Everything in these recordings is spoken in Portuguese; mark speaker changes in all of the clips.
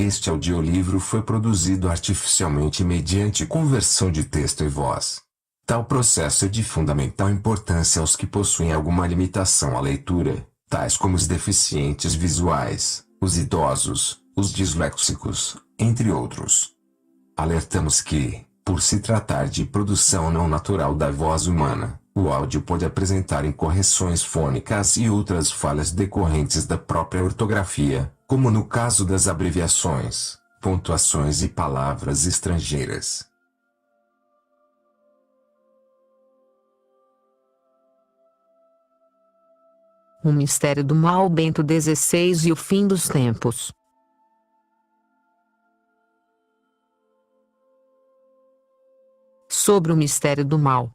Speaker 1: Este audiolivro foi produzido artificialmente mediante conversão de texto e voz. Tal processo é de fundamental importância aos que possuem alguma limitação à leitura, tais como os deficientes visuais, os idosos, os disléxicos, entre outros. Alertamos que, por se tratar de produção não natural da voz humana, o áudio pode apresentar incorreções fônicas e outras falhas decorrentes da própria ortografia, como no caso das abreviações, pontuações e palavras estrangeiras.
Speaker 2: O mistério do mal Bento XVI e o fim dos tempos. Sobre o mistério do mal.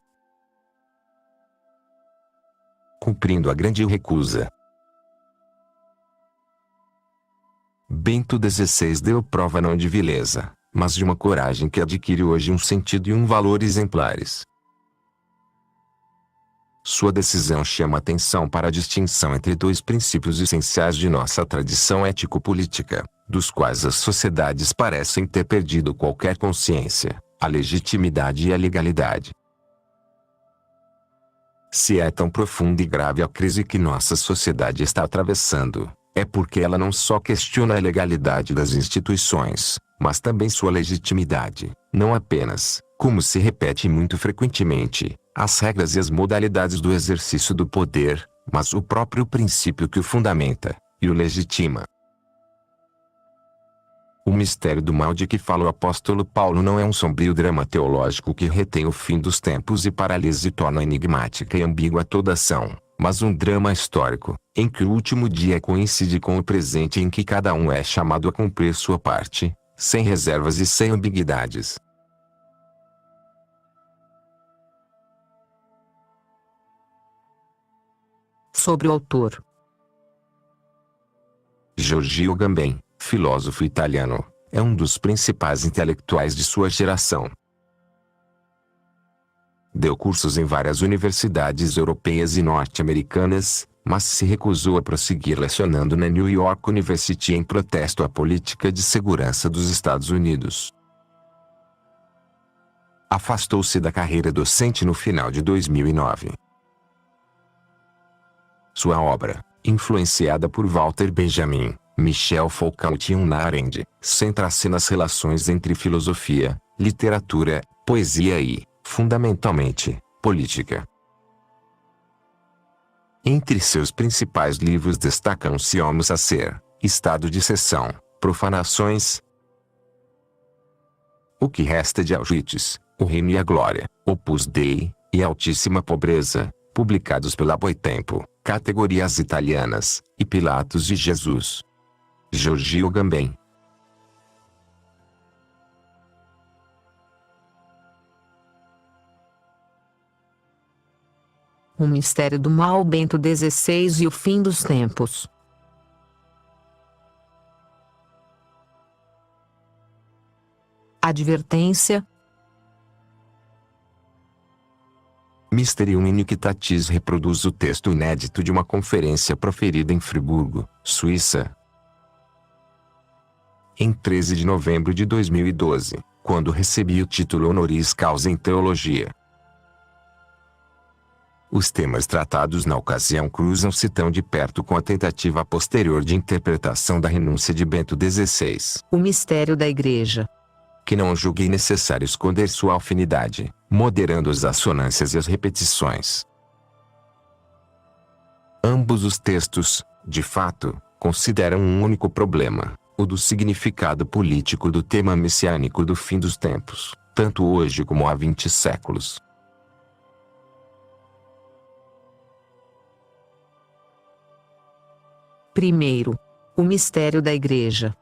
Speaker 3: Cumprindo a grande recusa. Bento XVI deu prova não de vileza, mas de uma coragem que adquire hoje um sentido e um valor exemplares. Sua decisão chama atenção para a distinção entre dois princípios essenciais de nossa tradição ético-política, dos quais as sociedades parecem ter perdido qualquer consciência: a legitimidade e a legalidade. Se é tão profunda e grave a crise que nossa sociedade está atravessando, é porque ela não só questiona a legalidade das instituições, mas também sua legitimidade, não apenas, como se repete muito frequentemente, as regras e as modalidades do exercício do poder, mas o próprio princípio que o fundamenta e o legitima. O mistério do mal de que fala o apóstolo Paulo não é um sombrio drama teológico que retém o fim dos tempos e paralisa e torna enigmática e ambígua toda ação, mas um drama histórico, em que o último dia coincide com o presente e em que cada um é chamado a cumprir sua parte, sem reservas e sem ambiguidades.
Speaker 2: Sobre o autor.
Speaker 3: Giorgio Agamben, filósofo italiano, é um dos principais intelectuais de sua geração. Deu cursos em várias universidades europeias e norte-americanas, mas se recusou a prosseguir lecionando na New York University em protesto à política de segurança dos Estados Unidos. Afastou-se da carreira docente no final de 2009. Sua obra, influenciada por Walter Benjamin, Michel Foucault e Hannah Arendt, centra-se nas relações entre filosofia, literatura, poesia e, fundamentalmente, política. Entre seus principais livros destacam-se Homo Sacer, Estado de Exceção, Profanações, O que Resta de Auschwitz, O Reino e a Glória, Opus Dei, e Altíssima Pobreza, publicados pela Boitempo, Categorias Italianas, e Pilatos de Jesus. Giorgio Agamben.
Speaker 2: O mistério do mal Bento XVI e o fim dos tempos. Advertência.
Speaker 3: Mysterium Iniquitatis reproduz o texto inédito de uma conferência proferida em Friburgo, Suíça, em 13 de novembro de 2012, quando recebi o título honoris causa em teologia. Os temas tratados na ocasião cruzam-se tão de perto com a tentativa posterior de interpretação da renúncia de Bento XVI.
Speaker 2: O mistério da Igreja.
Speaker 3: Que não julguei necessário esconder sua afinidade, moderando as assonâncias e as repetições. Ambos os textos, de fato, consideram um único problema, o do significado político do tema messiânico do fim dos tempos, tanto hoje como há 20 séculos.
Speaker 2: Primeiro, o mistério da Igreja.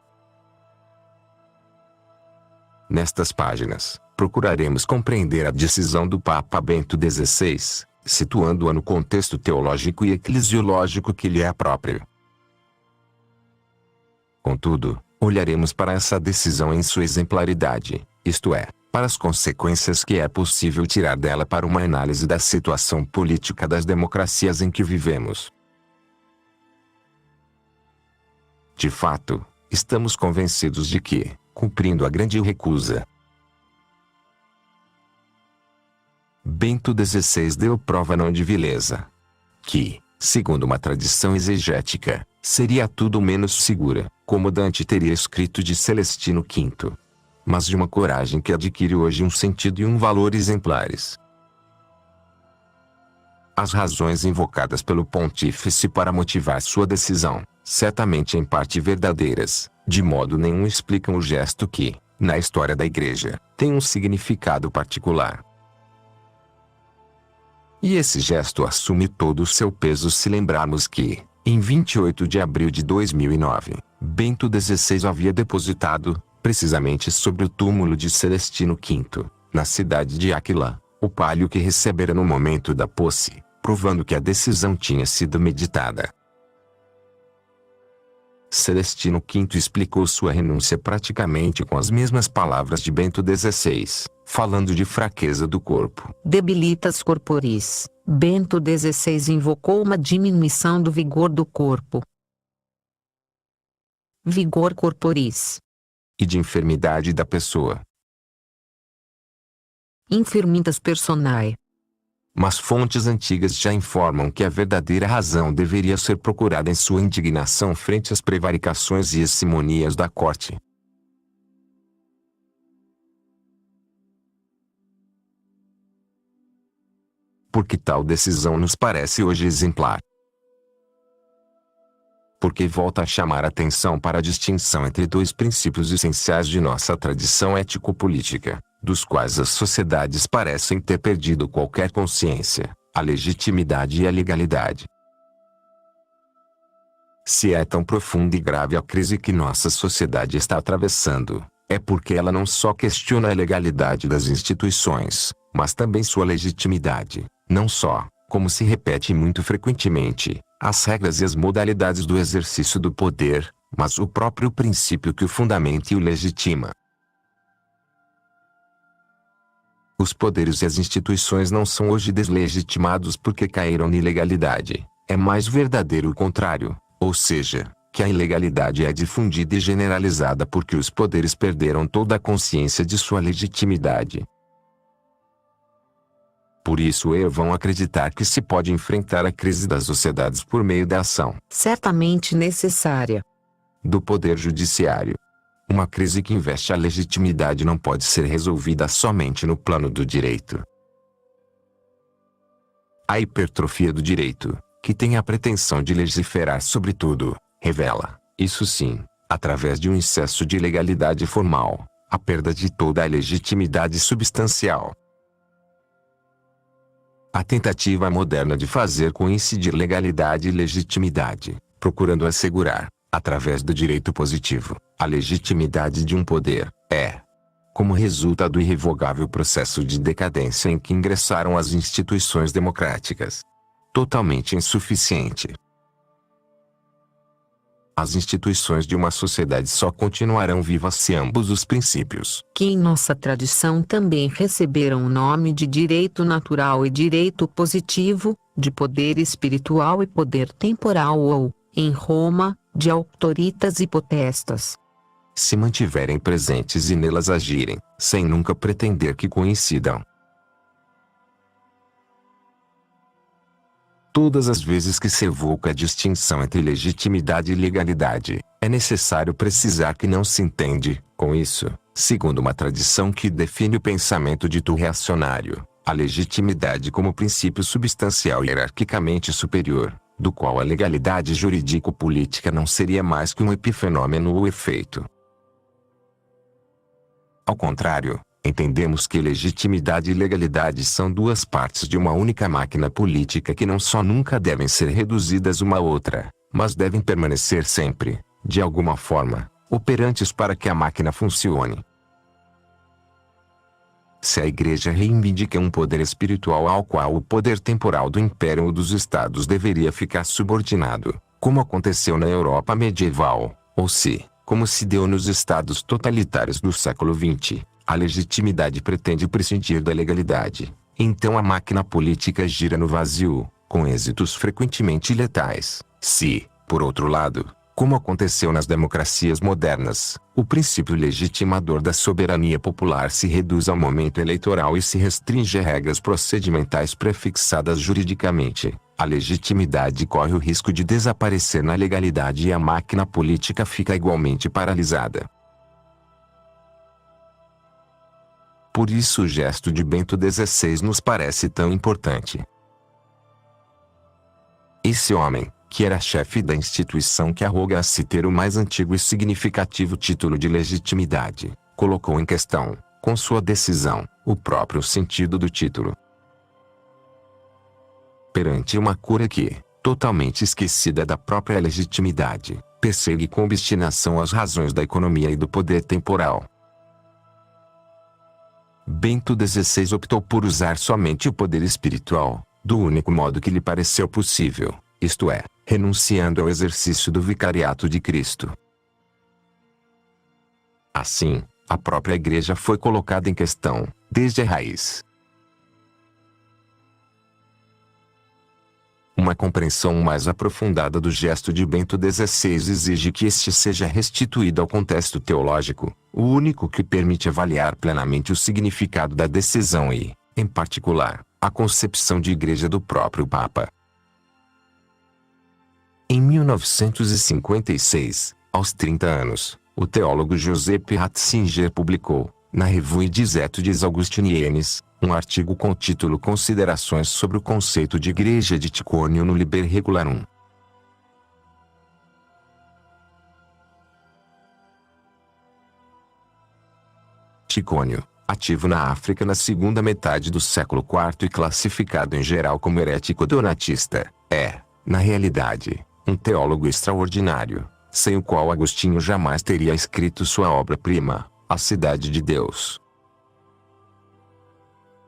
Speaker 3: Nestas páginas, procuraremos compreender a decisão do Papa Bento XVI, situando-a no contexto teológico e eclesiológico que lhe é próprio. Contudo, olharemos para essa decisão em sua exemplaridade, isto é, para as consequências que é possível tirar dela para uma análise da situação política das democracias em que vivemos. De fato, estamos convencidos de que, cumprindo a grande recusa, Bento XVI deu prova não de vileza, que, segundo uma tradição exegética, seria tudo menos segura, como Dante teria escrito de Celestino V, mas de uma coragem que adquire hoje um sentido e um valor exemplares. As razões invocadas pelo pontífice para motivar sua decisão, certamente em parte verdadeiras, de modo nenhum explicam o gesto que, na história da Igreja, tem um significado particular. E esse gesto assume todo o seu peso se lembrarmos que, em 28 de abril de 2009, Bento XVI havia depositado, precisamente sobre o túmulo de Celestino V, na cidade de Áquila, o palio que recebera no momento da posse, provando que a decisão tinha sido meditada. Celestino V explicou sua renúncia praticamente com as mesmas palavras de Bento XVI, falando de fraqueza do corpo.
Speaker 2: Debilitas corporis. Bento XVI invocou uma diminuição do vigor do corpo. Vigor corporis.
Speaker 3: E de enfermidade da pessoa.
Speaker 2: Infirmitas personae.
Speaker 3: Mas fontes antigas já informam que a verdadeira razão deveria ser procurada em sua indignação frente às prevaricações e simonias da corte. Porque tal decisão nos parece hoje exemplar. Porque volta a chamar atenção para a distinção entre dois princípios essenciais de nossa tradição ético-política, dos quais as sociedades parecem ter perdido qualquer consciência: a legitimidade e a legalidade. Se é tão profunda e grave a crise que nossa sociedade está atravessando, é porque ela não só questiona a legalidade das instituições, mas também sua legitimidade, não só, como se repete muito frequentemente, as regras e as modalidades do exercício do poder, mas o próprio princípio que o fundamenta e o legitima. Os poderes e as instituições não são hoje deslegitimados porque caíram na ilegalidade, é mais verdadeiro o contrário, ou seja, que a ilegalidade é difundida e generalizada porque os poderes perderam toda a consciência de sua legitimidade. Por isso vão acreditar que se pode enfrentar a crise das sociedades por meio da ação,
Speaker 2: certamente necessária,
Speaker 3: do poder judiciário. Uma crise que investe a legitimidade não pode ser resolvida somente no plano do direito. A hipertrofia do direito, que tem a pretensão de legiferar sobre tudo, revela, isso sim, através de um excesso de legalidade formal, a perda de toda a legitimidade substancial. A tentativa moderna de fazer coincidir legalidade e legitimidade, procurando assegurar, através do direito positivo, a legitimidade de um poder, como resulta do irrevogável processo de decadência em que ingressaram as instituições democráticas, totalmente insuficiente. As instituições de uma sociedade só continuarão vivas se ambos os princípios,
Speaker 2: que em nossa tradição também receberam o nome de direito natural e direito positivo, de poder espiritual e poder temporal ou, em Roma, de auctoritas e potestas,
Speaker 3: se mantiverem presentes e nelas agirem, sem nunca pretender que coincidam. Todas as vezes que se evoca a distinção entre legitimidade e legalidade, é necessário precisar que não se entende, com isso, segundo uma tradição que define o pensamento dito reacionário, a legitimidade como princípio substancial e hierarquicamente superior, do qual a legalidade jurídico-política não seria mais que um epifenômeno ou efeito. Ao contrário, entendemos que legitimidade e legalidade são duas partes de uma única máquina política que não só nunca devem ser reduzidas uma à outra, mas devem permanecer sempre, de alguma forma, operantes para que a máquina funcione. Se a Igreja reivindica um poder espiritual ao qual o poder temporal do Império ou dos Estados deveria ficar subordinado, como aconteceu na Europa medieval, ou se, como se deu nos Estados totalitários do século XX, a legitimidade pretende prescindir da legalidade, então a máquina política gira no vazio, com êxitos frequentemente letais. Se, por outro lado, Como aconteceu nas democracias modernas, o princípio legitimador da soberania popular se reduz ao momento eleitoral e se restringe a regras procedimentais prefixadas juridicamente. A legitimidade corre o risco de desaparecer na legalidade e a máquina política fica igualmente paralisada. Por isso o gesto de Bento XVI nos parece tão importante. Esse homem, que era chefe da instituição que arroga-se ter o mais antigo e significativo título de legitimidade, colocou em questão, com sua decisão, o próprio sentido do título. Perante uma cura que, totalmente esquecida da própria legitimidade, persegue com obstinação as razões da economia e do poder temporal, Bento XVI optou por usar somente o poder espiritual, do único modo que lhe pareceu possível, isto é, renunciando ao exercício do vicariato de Cristo. Assim, a própria Igreja foi colocada em questão, desde a raiz. Uma compreensão mais aprofundada do gesto de Bento XVI exige que este seja restituído ao contexto teológico, o único que permite avaliar plenamente o significado da decisão e, em particular, a concepção de Igreja do próprio Papa. Em 1956, aos 30 anos, o teólogo Giuseppe Ratzinger publicou, na Revue des Études Augustiniennes, um artigo com o título Considerações sobre o conceito de Igreja de Ticônio no Liber Regularum. Ticônio, ativo na África na segunda metade do século IV e classificado em geral como herético donatista, é, na realidade, um teólogo extraordinário, sem o qual Agostinho jamais teria escrito sua obra-prima, A Cidade de Deus.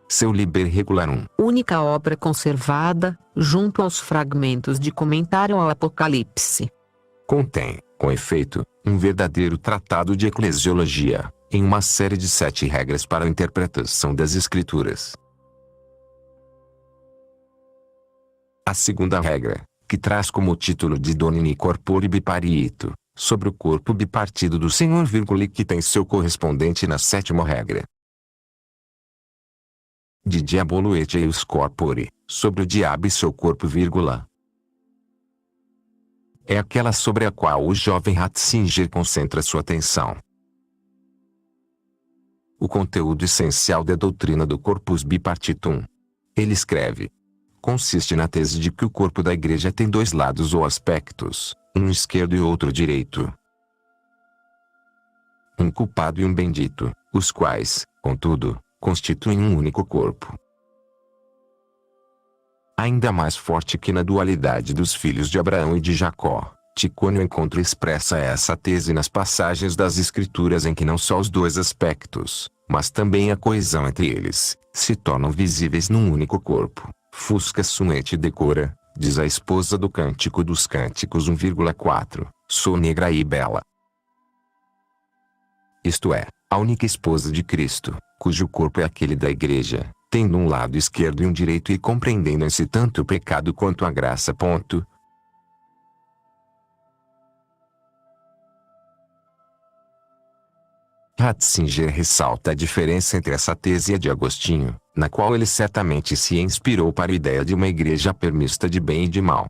Speaker 3: Seu Liber Regularum,
Speaker 2: única obra conservada, junto aos fragmentos de comentário ao Apocalipse,
Speaker 3: contém, com efeito, um verdadeiro tratado de eclesiologia, em uma série de 7 regras para a interpretação das Escrituras. A segunda regra, que traz como título de Domini Corpore Biparito, sobre o corpo bipartido do Senhor, e que tem seu correspondente na 7ª regra. De Diabolo et Eius Corpore, sobre o diabo e seu corpo, é aquela sobre a qual o jovem Ratzinger concentra sua atenção. O conteúdo essencial da doutrina do Corpus Bipartitum, ele escreve, consiste na tese de que o corpo da Igreja tem 2 lados ou aspectos, um esquerdo e outro direito, um culpado e um bendito, os quais, contudo, constituem um único corpo. Ainda mais forte que na dualidade dos filhos de Abraão e de Jacó, Ticônio encontra expressa essa tese nas passagens das Escrituras em que não só os 2 aspectos, mas também a coesão entre eles, se tornam visíveis num único corpo. Fusca sum et decora, diz a esposa do Cântico dos Cânticos 1,4, sou negra e bela. Isto é, a única esposa de Cristo, cujo corpo é aquele da Igreja, tendo um lado esquerdo e um direito e compreendendo em si tanto o pecado quanto a graça. Ratzinger ressalta a diferença entre essa tese e a de Agostinho, na qual ele certamente se inspirou para a ideia de uma igreja permista de bem e de mal.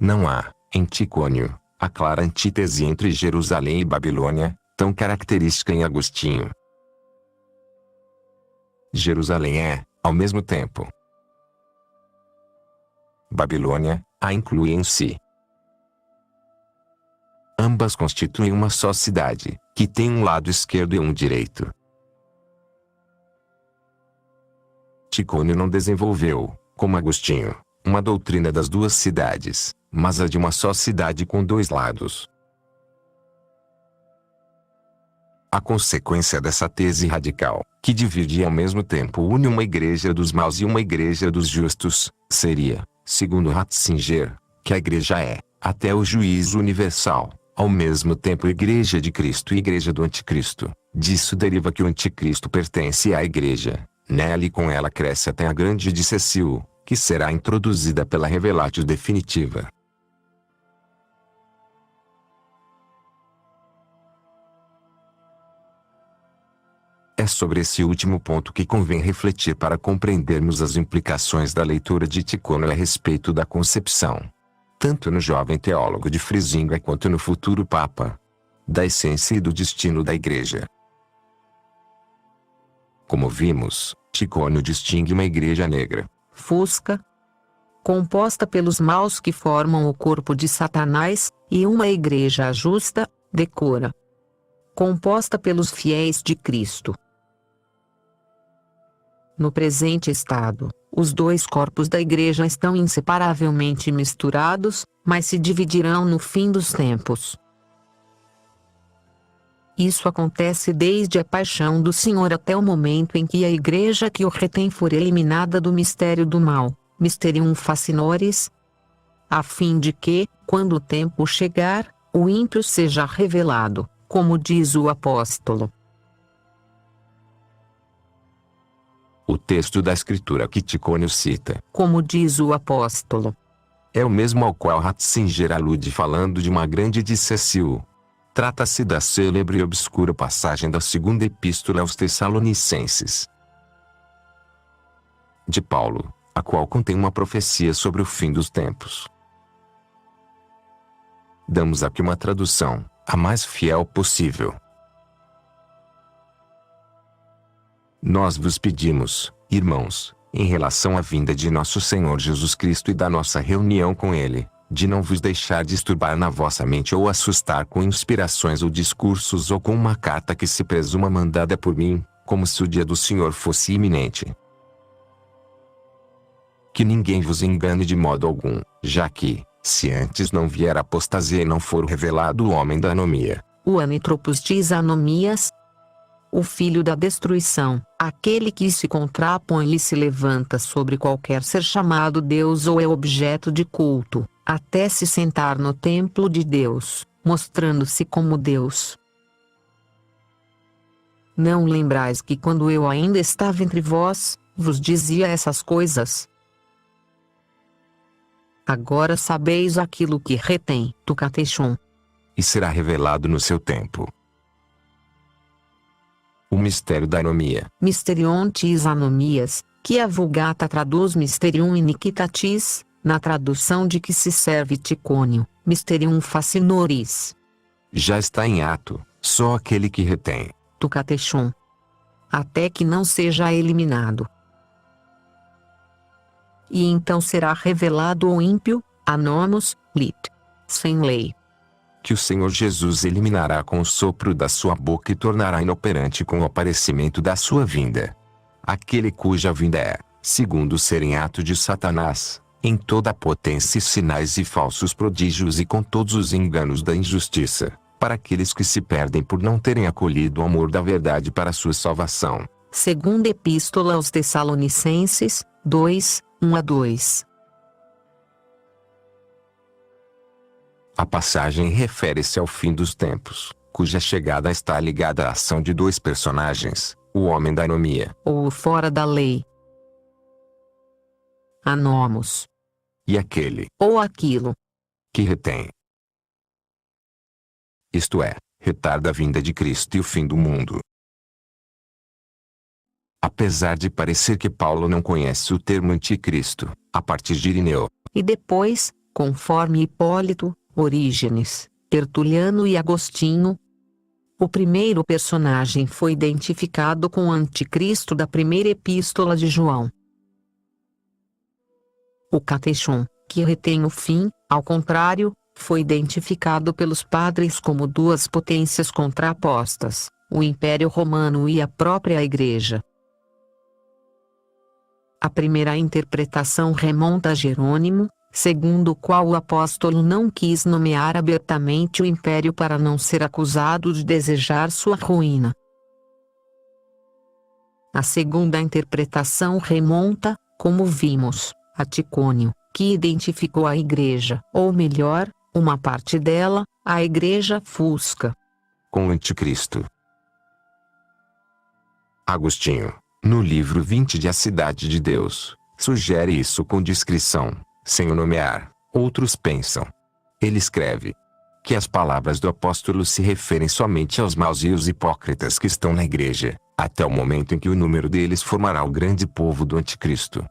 Speaker 3: Não há, em Ticônio, a clara antítese entre Jerusalém e Babilônia, tão característica em Agostinho. Jerusalém é, ao mesmo tempo, Babilônia, a inclui em si. Ambas constituem uma só cidade, que tem um lado esquerdo e um direito. Ticônio não desenvolveu, como Agostinho, uma doutrina das 2 cidades, mas a de uma só cidade com 2 lados. A consequência dessa tese radical, que divide e ao mesmo tempo une uma igreja dos maus e uma igreja dos justos, seria, segundo Ratzinger, que a igreja é, até o juízo universal, ao mesmo tempo igreja de Cristo e igreja do Anticristo. Disso deriva que o Anticristo pertence à igreja, nela e com ela cresce até a grande de Cecil, que será introduzida pela revelatio definitiva. sobre esse último ponto que convém refletir para compreendermos as implicações da leitura de Tikhonio a respeito da concepção, tanto no jovem teólogo de Frisinga quanto no futuro Papa, da essência e do destino da Igreja. Como vimos, Tikhonio distingue uma igreja negra,
Speaker 2: fusca, composta pelos maus que formam o corpo de Satanás, e uma igreja justa, decora, composta pelos fiéis de Cristo. No presente estado, os dois corpos da igreja estão inseparavelmente misturados, mas se dividirão no fim dos tempos. Isso acontece desde a paixão do Senhor até o momento em que a igreja que o retém for eliminada do mistério do mal, Mysterium Fascinoris, a fim de que, quando o tempo chegar, o ímpio seja revelado, como diz o apóstolo.
Speaker 3: O texto da Escritura que Tikhonio cita,
Speaker 2: Como diz o apóstolo,
Speaker 3: é o mesmo ao qual Ratzinger alude falando de uma grande de Cecil. Trata-se da célebre e obscura passagem da segunda epístola aos Tessalonicenses de Paulo, a qual contém uma profecia sobre o fim dos tempos. Damos aqui uma tradução, a mais fiel possível. Nós vos pedimos, irmãos, em relação à vinda de nosso Senhor Jesus Cristo e da nossa reunião com Ele, de não vos deixar disturbar na vossa mente ou assustar com inspirações ou discursos ou com uma carta que se presuma mandada por mim, como se o dia do Senhor fosse iminente. Que ninguém vos engane de modo algum, já que, se antes não vier a apostasia e não for revelado o homem da anomia,
Speaker 2: o Anitropos diz anomias, o filho da destruição, aquele que se contrapõe e se levanta sobre qualquer ser chamado Deus ou é objeto de culto, até se sentar no templo de Deus, mostrando-se como Deus. Não lembrais que quando eu ainda estava entre vós, vos dizia essas coisas? Agora sabeis aquilo que retém, Tukatechon,
Speaker 3: e será revelado no seu tempo. O mistério da anomia.
Speaker 2: Mysterion tis anomias, que a Vulgata traduz Mysterium iniquitatis, na tradução de que se serve Tikhonio, Mysterium Fascinoris.
Speaker 3: Já está em ato, só aquele que retém,
Speaker 2: Tukatechon, até que não seja eliminado. E então será revelado o ímpio, anomos, lit, sem lei.
Speaker 3: que o Senhor Jesus eliminará com o sopro da sua boca e tornará inoperante com o aparecimento da sua vinda. Aquele cuja vinda é, segundo o ser em ato de Satanás, em toda a potência e sinais e falsos prodígios e com todos os enganos da injustiça, para aqueles que se perdem por não terem acolhido o amor da verdade para sua salvação.
Speaker 2: Segunda Epístola aos Tessalonicenses, 2, 1-2.
Speaker 3: A passagem refere-se ao fim dos tempos, cuja chegada está ligada à ação de dois personagens, o homem da anomia,
Speaker 2: ou fora da lei, anomos,
Speaker 3: e aquele,
Speaker 2: ou aquilo,
Speaker 3: que retém. Isto é, retarda a vinda de Cristo e o fim do mundo. Apesar de parecer que Paulo não conhece o termo anticristo, a partir de Irineu,
Speaker 2: e depois, conforme Hipólito, Orígenes, Tertuliano e Agostinho, o primeiro personagem foi identificado com o anticristo da primeira epístola de João. O Catechon, que retém o fim, ao contrário, foi identificado pelos padres como duas potências contrapostas, o Império Romano e a própria Igreja. A primeira interpretação remonta a Jerônimo, segundo o qual o apóstolo não quis nomear abertamente o império para não ser acusado de desejar sua ruína. A segunda interpretação remonta, como vimos, a Tikhonio, que identificou a Igreja, ou melhor, uma parte dela, a Igreja Fusca,
Speaker 3: com o anticristo. Agostinho, no livro 20 de A Cidade de Deus, sugere isso com discrição, sem o nomear. Outros pensam. Ele escreve que as palavras do apóstolo se referem somente aos maus e os hipócritas que estão na igreja, até o momento em que o número deles formará o grande povo do anticristo.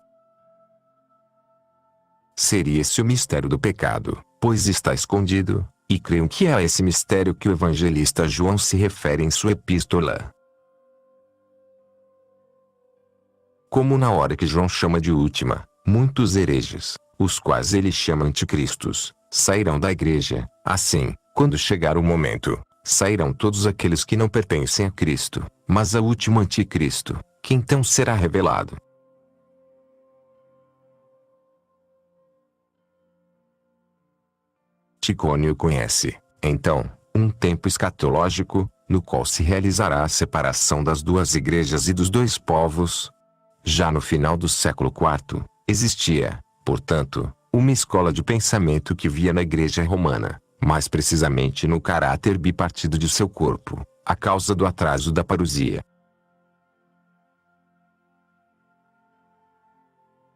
Speaker 3: Seria esse o mistério do pecado, pois está escondido, e creio que é a esse mistério que o evangelista João se refere em sua epístola. Como na hora que João chama de última, muitos hereges, os quais ele chama anticristos, sairão da igreja, assim, quando chegar o momento, sairão todos aqueles que não pertencem a Cristo, mas ao último anticristo, que então será revelado. Ticônio conhece, então, um tempo escatológico, no qual se realizará a separação das duas igrejas e dos dois povos. Já no final do século IV, existia, portanto, uma escola de pensamento que via na igreja romana, mais precisamente no caráter bipartido de seu corpo, a causa do atraso da parousia.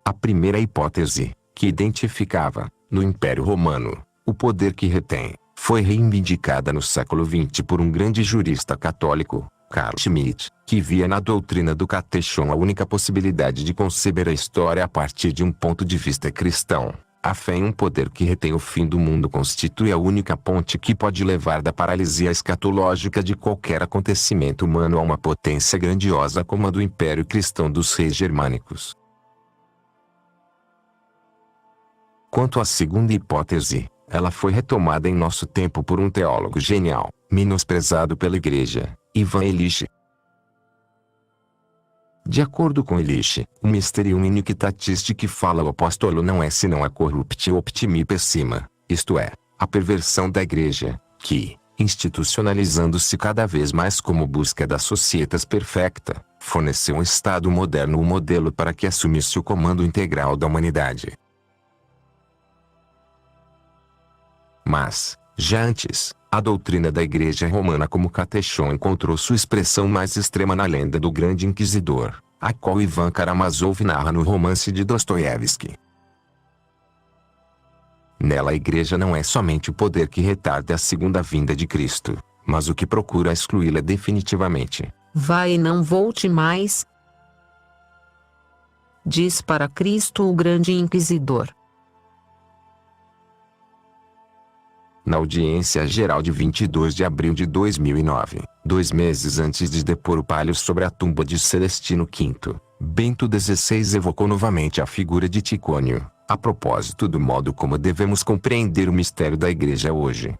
Speaker 3: A primeira hipótese, que identificava, no Império Romano, o poder que retém, foi reivindicada no século XX por um grande jurista católico, Carl Schmitt, que via na doutrina do Catechon a única possibilidade de conceber a história a partir de um ponto de vista cristão. A fé em um poder que retém o fim do mundo constitui a única ponte que pode levar da paralisia escatológica de qualquer acontecimento humano a uma potência grandiosa como a do Império Cristão dos reis germânicos. Quanto à segunda hipótese, ela foi retomada em nosso tempo por um teólogo genial, menosprezado pela Igreja, Ivan Illich. De acordo com Illich, o mysterium iniquitatis que fala o apóstolo não é senão a corruptio optimi pessima, isto é, a perversão da Igreja, que, institucionalizando-se cada vez mais como busca da societas perfecta, forneceu um Estado moderno o modelo para que assumisse o comando integral da humanidade. Mas, já antes, a doutrina da Igreja Romana como Catechon encontrou sua expressão mais extrema na lenda do Grande Inquisidor, a qual Ivan Karamazov narra no romance de Dostoiévski. Nela a Igreja não é somente o poder que retarda a segunda vinda de Cristo, mas o que procura excluí-la definitivamente.
Speaker 2: Vai e não volte mais, diz para Cristo o Grande Inquisidor.
Speaker 3: Na audiência geral de 22 de abril de 2009, 2 meses antes de depor o palio sobre a tumba de Celestino V, Bento XVI evocou novamente a figura de Ticônio, a propósito do modo como devemos compreender o mistério da Igreja hoje.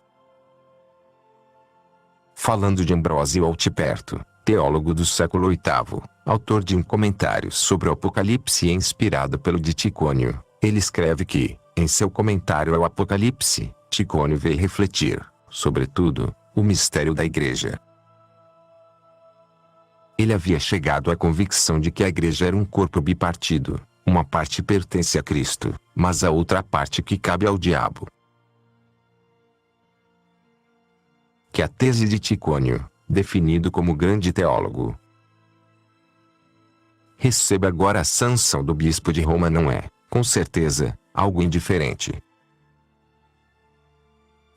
Speaker 3: Falando de Ambrósio Altiperto, teólogo do século VIII, autor de um comentário sobre o Apocalipse e inspirado pelo de Ticônio, ele escreve que, em seu comentário ao Apocalipse, Ticônio veio refletir, sobretudo, o mistério da Igreja. Ele havia chegado à convicção de que a Igreja era um corpo bipartido, uma parte pertence a Cristo, mas a outra parte que cabe ao diabo. Que a tese de Ticônio, definido como grande teólogo, receba agora a sanção do bispo de Roma não é, com certeza, algo indiferente.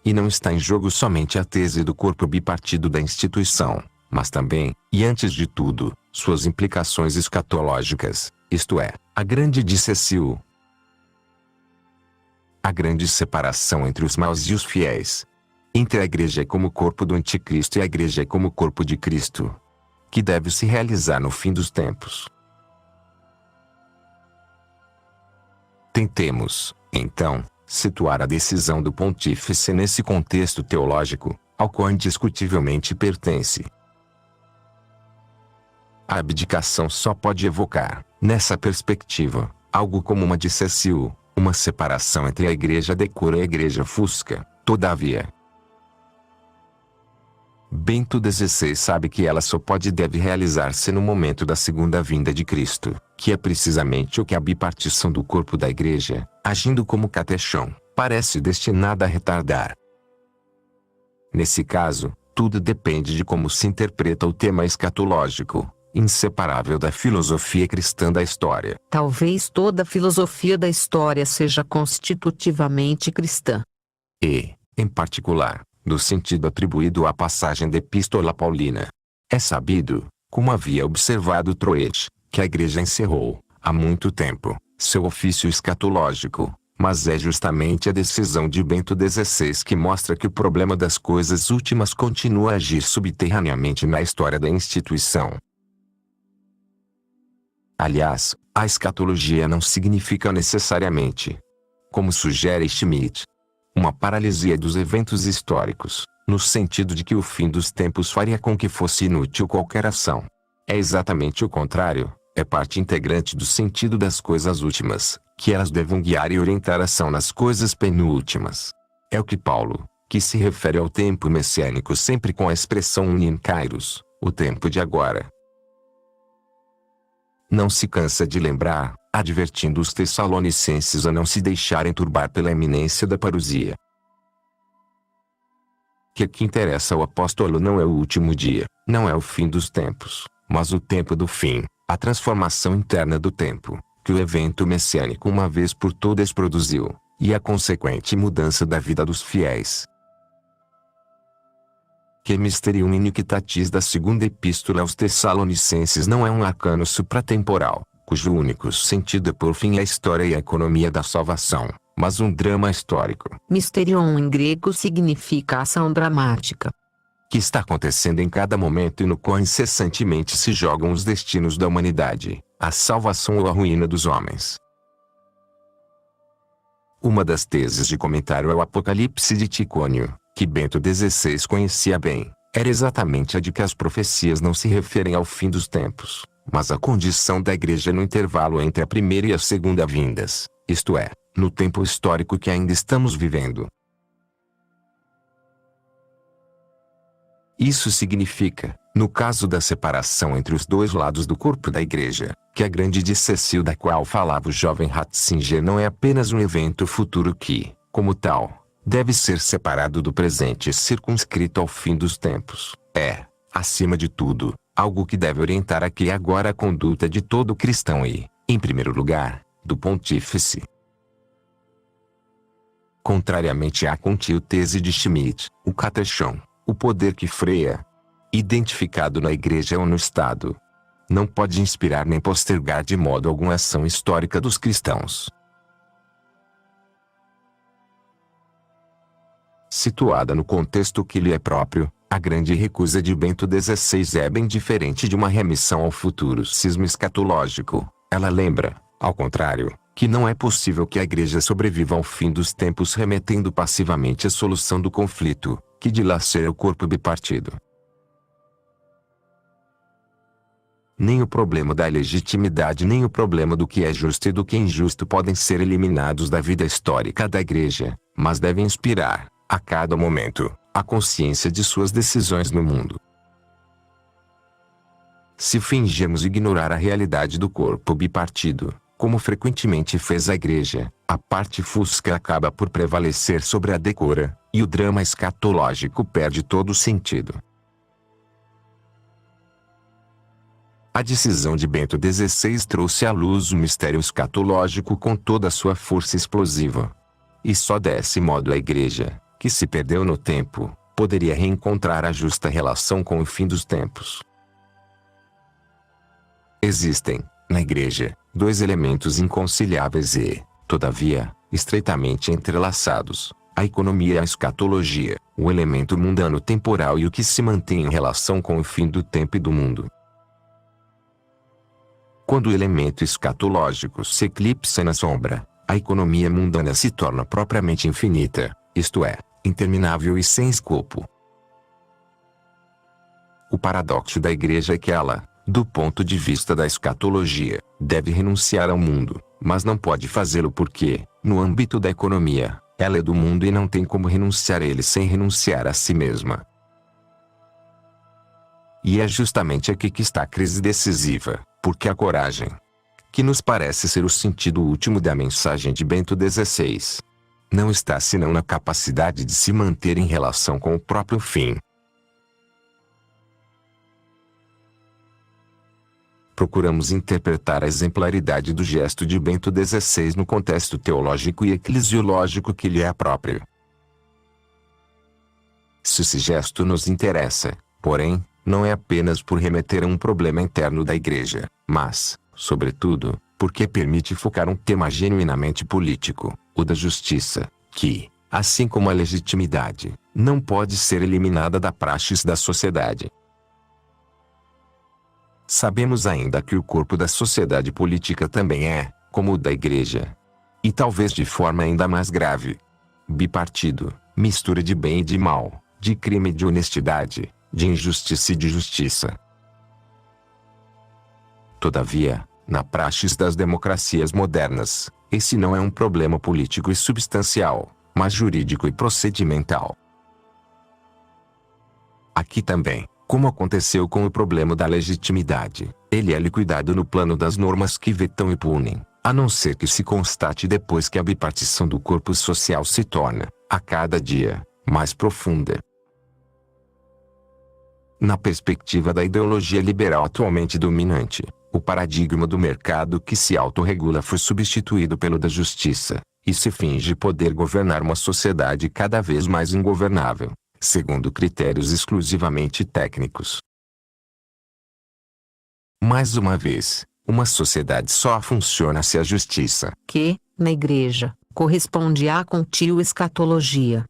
Speaker 3: E não está em jogo somente a tese do corpo bipartido da instituição, mas também, e antes de tudo, suas implicações escatológicas, isto é, a grande dissessio, a grande separação entre os maus e os fiéis, entre a Igreja como corpo do anticristo e a Igreja como corpo de Cristo, que deve se realizar no fim dos tempos. Tentemos, então, situar a decisão do pontífice nesse contexto teológico, ao qual indiscutivelmente pertence. A abdicação só pode evocar, nessa perspectiva, algo como uma dissessio, uma separação entre a Igreja decora e a Igreja fusca. Todavia, Bento XVI sabe que ela só pode e deve realizar-se no momento da segunda vinda de Cristo, que é precisamente o que a bipartição do corpo da Igreja, agindo como Catechon, parece destinada a retardar. Nesse caso, tudo depende de como se interpreta o tema escatológico, inseparável da filosofia cristã da história.
Speaker 2: Talvez toda a filosofia da história seja constitutivamente cristã.
Speaker 3: E, em particular, do sentido atribuído à passagem da Epístola Paulina. É sabido, Como havia observado Troet, que a Igreja encerrou, há muito tempo, seu ofício escatológico, mas é justamente a decisão de Bento XVI que mostra que o problema das coisas últimas continua a agir subterraneamente na história da instituição. Aliás, a escatologia não significa necessariamente, como sugere Schmidt, uma paralisia dos eventos históricos, no sentido de que o fim dos tempos faria com que fosse inútil qualquer ação. É exatamente o contrário, é parte integrante do sentido das coisas últimas, que elas devam guiar e orientar a ação nas coisas penúltimas. É o que Paulo, que se refere ao tempo messiânico sempre com a expressão unim kairos, o tempo de agora, não se cansa de lembrar, advertindo os tessalonicenses a não se deixarem turbar pela iminência da parousia. Que interessa ao apóstolo não é o último dia, não é o fim dos tempos, mas o tempo do fim, a transformação interna do tempo, que o evento messiânico uma vez por todas produziu, e a consequente mudança da vida dos fiéis. Que Mysterium Iniquitatis da segunda epístola aos Tessalonicenses não é um arcano supratemporal, cujo único sentido é pôr fim à história e à economia da salvação, mas um drama histórico.
Speaker 2: Mysterion em grego significa ação dramática.
Speaker 3: Que está acontecendo em cada momento e no qual incessantemente se jogam os destinos da humanidade, a salvação ou a ruína dos homens. Uma das teses de comentário ao Apocalipse de Ticônio, que Bento XVI conhecia bem, era exatamente a de que as profecias não se referem ao fim dos tempos, mas à condição da Igreja no intervalo entre a primeira e a segunda vindas, isto é, no tempo histórico que ainda estamos vivendo. Isso significa, no caso da separação entre os dois lados do corpo da Igreja, que a grande dissecil da qual falava o jovem Ratzinger não é apenas um evento futuro que, como tal, deve ser separado do presente e circunscrito ao fim dos tempos. É, acima de tudo, algo que deve orientar aqui e agora a conduta de todo cristão e, em primeiro lugar, do pontífice. Contrariamente à contínua tese de Schmidt, o catechon, o poder que freia, identificado na Igreja ou no Estado, não pode inspirar nem postergar de modo algum a ação histórica dos cristãos. Situada no contexto que lhe é próprio, a grande recusa de Bento XVI é bem diferente de uma remissão ao futuro cisma escatológico. Ela lembra, ao contrário, que não é possível que a Igreja sobreviva ao fim dos tempos remetendo passivamente à solução do conflito, que dilacera o corpo bipartido. Nem o problema da ilegitimidade nem o problema do que é justo e do que é injusto podem ser eliminados da vida histórica da Igreja, mas devem inspirar, a cada momento, a consciência de suas decisões no mundo. Se fingirmos ignorar a realidade do corpo bipartido, como frequentemente fez a Igreja, a parte fusca acaba por prevalecer sobre a decora, e o drama escatológico perde todo o sentido. A decisão de Bento XVI trouxe à luz o mistério escatológico com toda a sua força explosiva. E só desse modo a Igreja, que se perdeu no tempo, poderia reencontrar a justa relação com o fim dos tempos. Existem, na Igreja, dois elementos inconciliáveis e, todavia, estreitamente entrelaçados: a economia e a escatologia, o elemento mundano temporal e o que se mantém em relação com o fim do tempo e do mundo. Quando o elemento escatológico se eclipsa na sombra, a economia mundana se torna propriamente infinita, isto é, interminável e sem escopo. O paradoxo da Igreja é que ela, do ponto de vista da escatologia, deve renunciar ao mundo, mas não pode fazê-lo porque, no âmbito da economia, ela é do mundo e não tem como renunciar a ele sem renunciar a si mesma. E é justamente aqui que está a crise decisiva, porque a coragem, que nos parece ser o sentido último da mensagem de Bento XVI, não está senão na capacidade de se manter em relação com o próprio fim. Procuramos interpretar a exemplaridade do gesto de Bento XVI no contexto teológico e eclesiológico que lhe é próprio. Se esse gesto nos interessa, porém, não é apenas por remeter a um problema interno da igreja, mas, sobretudo, porque permite focar um tema genuinamente político, o da justiça, que, assim como a legitimidade, não pode ser eliminada da praxis da sociedade. Sabemos ainda que o corpo da sociedade política também é, como o da igreja, e talvez de forma ainda mais grave, bipartido, mistura de bem e de mal, de crime e de honestidade, de injustiça e de justiça. Todavia, na praxis das democracias modernas, esse não é um problema político e substancial, mas jurídico e procedimental. Aqui também, como aconteceu com o problema da legitimidade, ele é liquidado no plano das normas que vetam e punem, a não ser que se constate depois que a bipartição do corpo social se torna, a cada dia, mais profunda. Na perspectiva da ideologia liberal atualmente dominante, o paradigma do mercado que se autorregula foi substituído pelo da justiça, e se finge poder governar uma sociedade cada vez mais ingovernável, segundo critérios exclusivamente técnicos. Mais uma vez, uma sociedade só funciona se a justiça,
Speaker 2: que, na igreja, corresponde à contínua escatologia,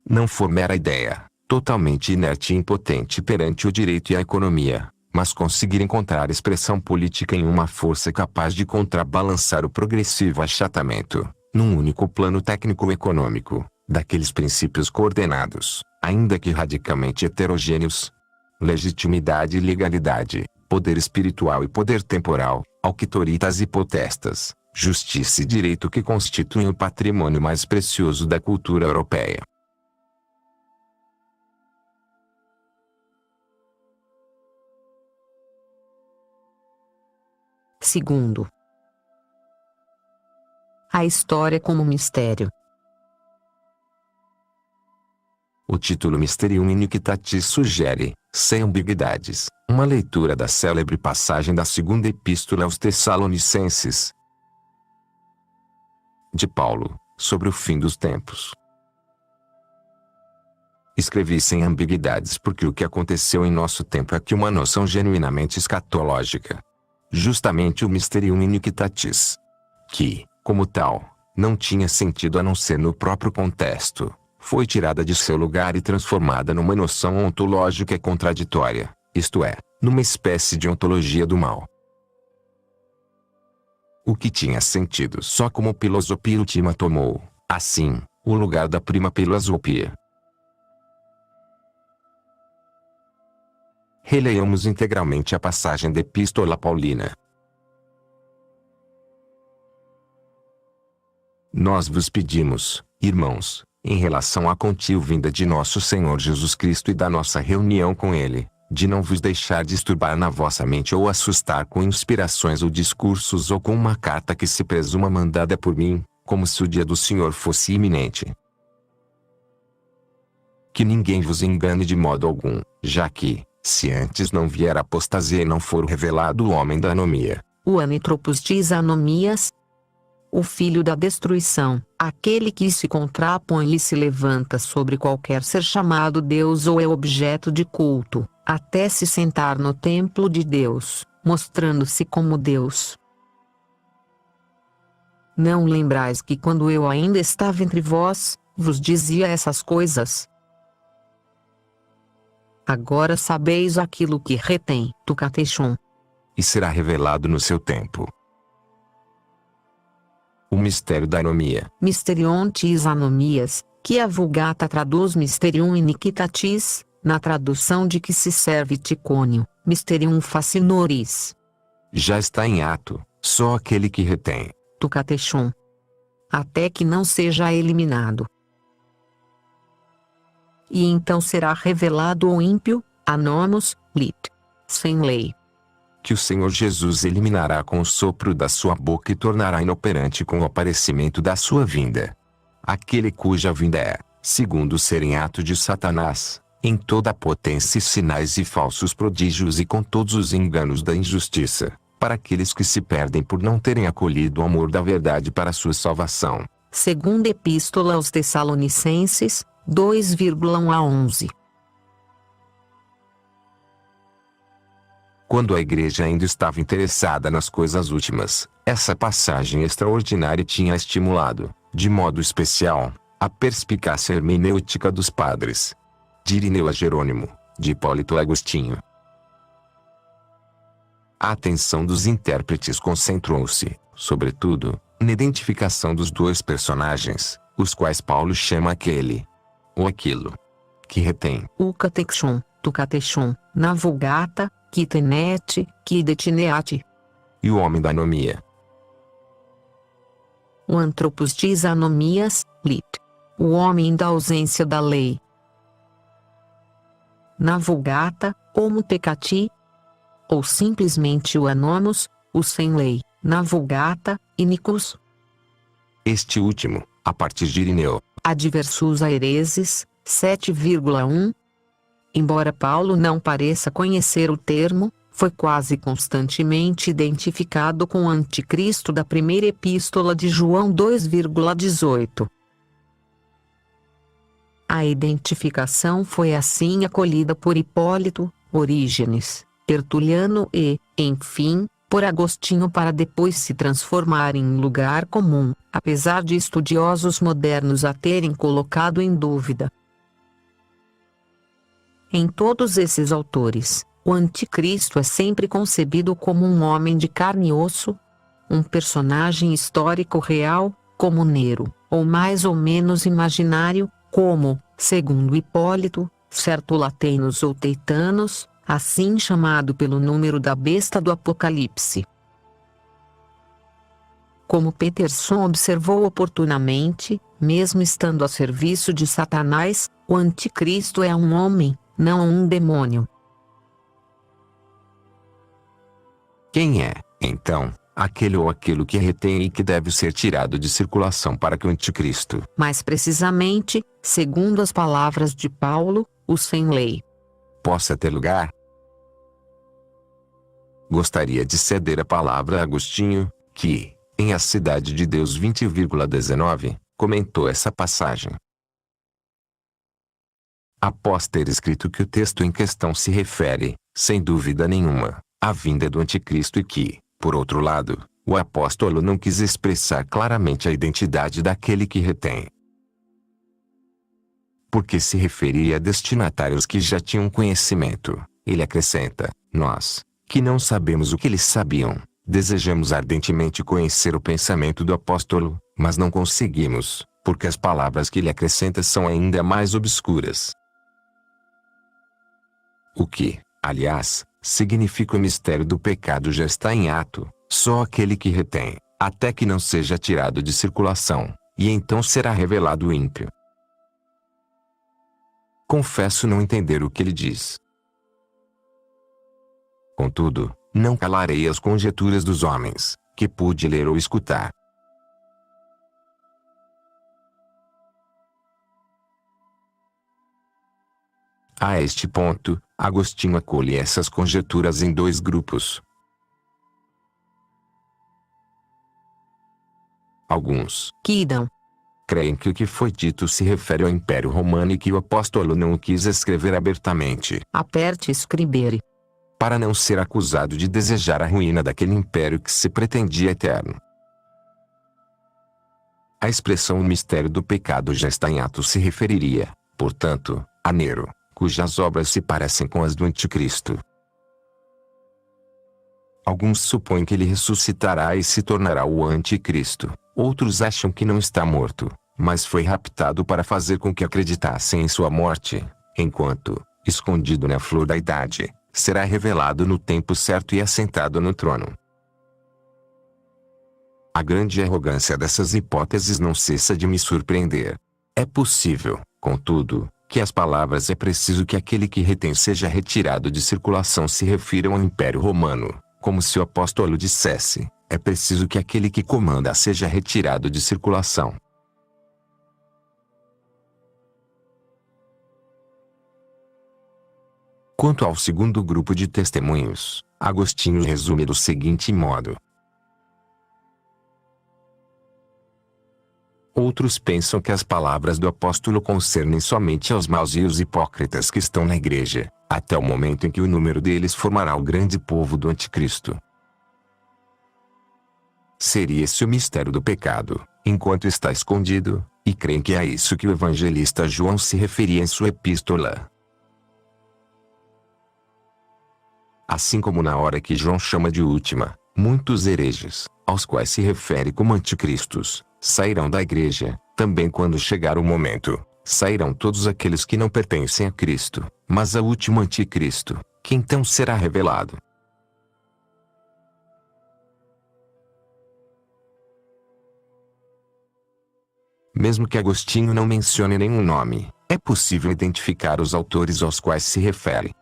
Speaker 3: não for mera ideia, totalmente inerte e impotente perante o direito e a economia, mas conseguir encontrar expressão política em uma força capaz de contrabalançar o progressivo achatamento, num único plano técnico-econômico, daqueles princípios coordenados, ainda que radicalmente heterogêneos: legitimidade e legalidade, poder espiritual e poder temporal, auctoritas e potestas, justiça e direito, que constituem o patrimônio mais precioso da cultura europeia.
Speaker 2: Segundo, a história como mistério.
Speaker 3: O título Mysterium Iniquitatis sugere, sem ambiguidades, uma leitura da célebre passagem da segunda epístola aos Tessalonicenses de Paulo, sobre o fim dos tempos. Escrevi sem ambiguidades porque o que aconteceu em nosso tempo é que uma noção genuinamente escatológica, justamente o Mysterium Iniquitatis, que, como tal, não tinha sentido a não ser no próprio contexto, foi tirada de seu lugar e transformada numa noção ontológica contraditória, isto é, numa espécie de ontologia do mal. O que tinha sentido só como filosofia última tomou, assim, o lugar da prima filosofia. Releiamos integralmente a passagem da Epístola Paulina. Nós vos pedimos, irmãos, em relação à contínua vinda de nosso Senhor Jesus Cristo e da nossa reunião com Ele, de não vos deixar disturbar na vossa mente ou assustar com inspirações ou discursos ou com uma carta que se presuma mandada por mim, como se o dia do Senhor fosse iminente. Que ninguém vos engane de modo algum, já que, se antes não vier a apostasia e não for revelado o homem da anomia,
Speaker 2: o anitropos de anomias, o filho da destruição, aquele que se contrapõe e se levanta sobre qualquer ser chamado Deus ou é objeto de culto, até se sentar no templo de Deus, mostrando-se como Deus. Não lembrais que quando eu ainda estava entre vós, vos dizia essas coisas? Agora sabeis aquilo que retém, tu catechon.
Speaker 3: E será revelado no seu tempo. O mistério da anomia.
Speaker 2: Mysterion tis anomias, que a Vulgata traduz Mysterium iniquitatis, na tradução de que se serve Ticônio, Mysterium fascinoris.
Speaker 3: Já está em ato, só aquele que retém,
Speaker 2: tu catechon. Até que não seja eliminado. E então será revelado o ímpio, anomos, lit. Sem lei.
Speaker 3: Que o Senhor Jesus eliminará com o sopro da sua boca e tornará inoperante com o aparecimento da sua vinda. Aquele cuja vinda é, segundo ser em ato de Satanás, em toda a potência e sinais e falsos prodígios e com todos os enganos da injustiça, para aqueles que se perdem por não terem acolhido o amor da verdade para sua salvação.
Speaker 2: Segunda Epístola aos Tessalonicenses, 2,1 a 11.
Speaker 3: Quando a igreja ainda estava interessada nas coisas últimas, essa passagem extraordinária tinha estimulado, de modo especial, a perspicácia hermenêutica dos padres. De Irineu a Jerônimo, de Hipólito a Agostinho. A atenção dos intérpretes concentrou-se, sobretudo, na identificação dos dois personagens, os quais Paulo chama aquele ou aquilo que retém.
Speaker 2: O catexon, tu catechon, na Vulgata, que tenete, que detineate.
Speaker 3: E o homem da anomia.
Speaker 2: O antropos diz anomias, lit. O homem da ausência da lei. Na Vulgata, homo peccati, ou simplesmente o anomos, o sem lei, na Vulgata, iniquus.
Speaker 3: Este último, a partir de Irineu.
Speaker 2: Adversus a hereses, 7,1. Embora Paulo não pareça conhecer o termo, foi quase constantemente identificado com o anticristo da primeira epístola de João 2,18. A identificação foi assim acolhida por Hipólito, Orígenes, Tertuliano e, enfim, por Agostinho para depois se transformar em lugar comum, apesar de estudiosos modernos a terem colocado em dúvida. Em todos esses autores, o anticristo é sempre concebido como um homem de carne e osso, um personagem histórico real, como Nero, ou mais ou menos imaginário, como, segundo Hipólito, certo Latenos ou Teitanos, assim chamado pelo número da besta do Apocalipse. Como Peterson observou oportunamente, mesmo estando a serviço de Satanás, o anticristo é um homem, não um demônio.
Speaker 3: Quem é, então, aquele ou aquilo que retém e que deve ser tirado de circulação para que o anticristo,
Speaker 2: Mais precisamente, segundo as palavras de Paulo, o sem lei,
Speaker 3: possa ter lugar? Gostaria de ceder a palavra a Agostinho, que, em A Cidade de Deus 20,19, comentou essa passagem. Após ter escrito que o texto em questão se refere, sem dúvida nenhuma, à vinda do anticristo e que, por outro lado, o apóstolo não quis expressar claramente a identidade daquele que retém, porque se referia a destinatários que já tinham conhecimento, ele acrescenta: nós, que não sabemos o que eles sabiam, desejamos ardentemente conhecer o pensamento do apóstolo, mas não conseguimos, porque as palavras que ele acrescenta são ainda mais obscuras. O que, aliás, significa o mistério do pecado já está em ato, só aquele que retém, até que não seja tirado de circulação, e então será revelado o ímpio. Confesso não entender o que ele diz. Contudo, não calarei as conjecturas dos homens, que pude ler ou escutar. A este ponto, Agostinho acolhe essas conjecturas em dois grupos. Alguns
Speaker 2: Quidam,
Speaker 3: creem que o que foi dito se refere ao Império Romano e que o apóstolo não o quis escrever abertamente,
Speaker 2: aperte scribere,
Speaker 3: para não ser acusado de desejar a ruína daquele império que se pretendia eterno. A expressão o mistério do pecado já está em ato se referiria, portanto, a Nero, cujas obras se parecem com as do anticristo. Alguns supõem que ele ressuscitará e se tornará o anticristo, outros acham que não está morto, mas foi raptado para fazer com que acreditassem em sua morte, enquanto, escondido na flor da idade, será revelado no tempo certo e assentado no trono. A grande arrogância dessas hipóteses não cessa de me surpreender. É possível, contudo, que as palavras "é preciso que aquele que retém seja retirado de circulação" se refiram ao Império Romano, como se o apóstolo dissesse: é preciso que aquele que comanda seja retirado de circulação. Quanto ao segundo grupo de testemunhos, Agostinho resume do seguinte modo: Outros pensam que as palavras do apóstolo concernem somente aos maus e os hipócritas que estão na igreja, até o momento em que o número deles formará o grande povo do anticristo. Seria esse o mistério do pecado, enquanto está escondido, e creem que é a isso que o evangelista João se referia em sua epístola. Assim como na hora que João chama de última, muitos hereges, aos quais se refere como anticristos, sairão da igreja, também quando chegar o momento, sairão todos aqueles que não pertencem a Cristo, mas ao último anticristo, que então será revelado. Mesmo que Agostinho não mencione nenhum nome, é possível identificar os autores aos quais se refere.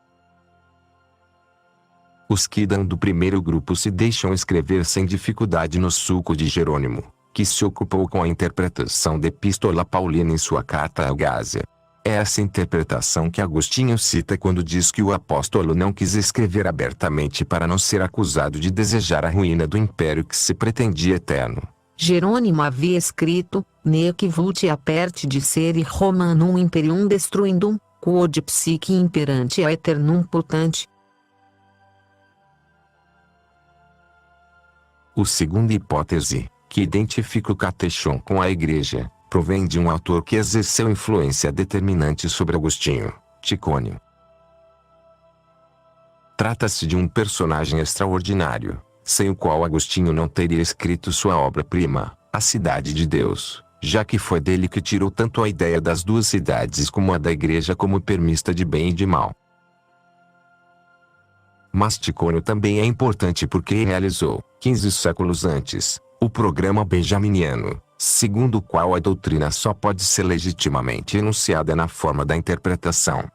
Speaker 3: Os que dão do primeiro grupo se deixam escrever sem dificuldade no sulco de Jerônimo, que se ocupou com a interpretação da Epístola Paulina em sua carta à Gásia. É essa interpretação que Agostinho cita quando diz que o apóstolo não quis escrever abertamente para não ser acusado de desejar a ruína do império que se pretendia eterno.
Speaker 2: Jerônimo havia escrito, nec vult aperte dicere Romanum imperium destruindum, quod psique imperante aeternum putante.
Speaker 3: A segunda hipótese, que identifica o Catechon com a Igreja, provém de um autor que exerceu influência determinante sobre Agostinho, Ticônio. Trata-se de um personagem extraordinário, sem o qual Agostinho não teria escrito sua obra-prima, A Cidade de Deus, já que foi dele que tirou tanto a ideia das duas cidades como a da Igreja como permista de bem e de mal. Mas Ticônio também é importante porque realizou, 15 séculos antes, o programa benjaminiano, segundo o qual a doutrina só pode ser legitimamente enunciada na forma da interpretação.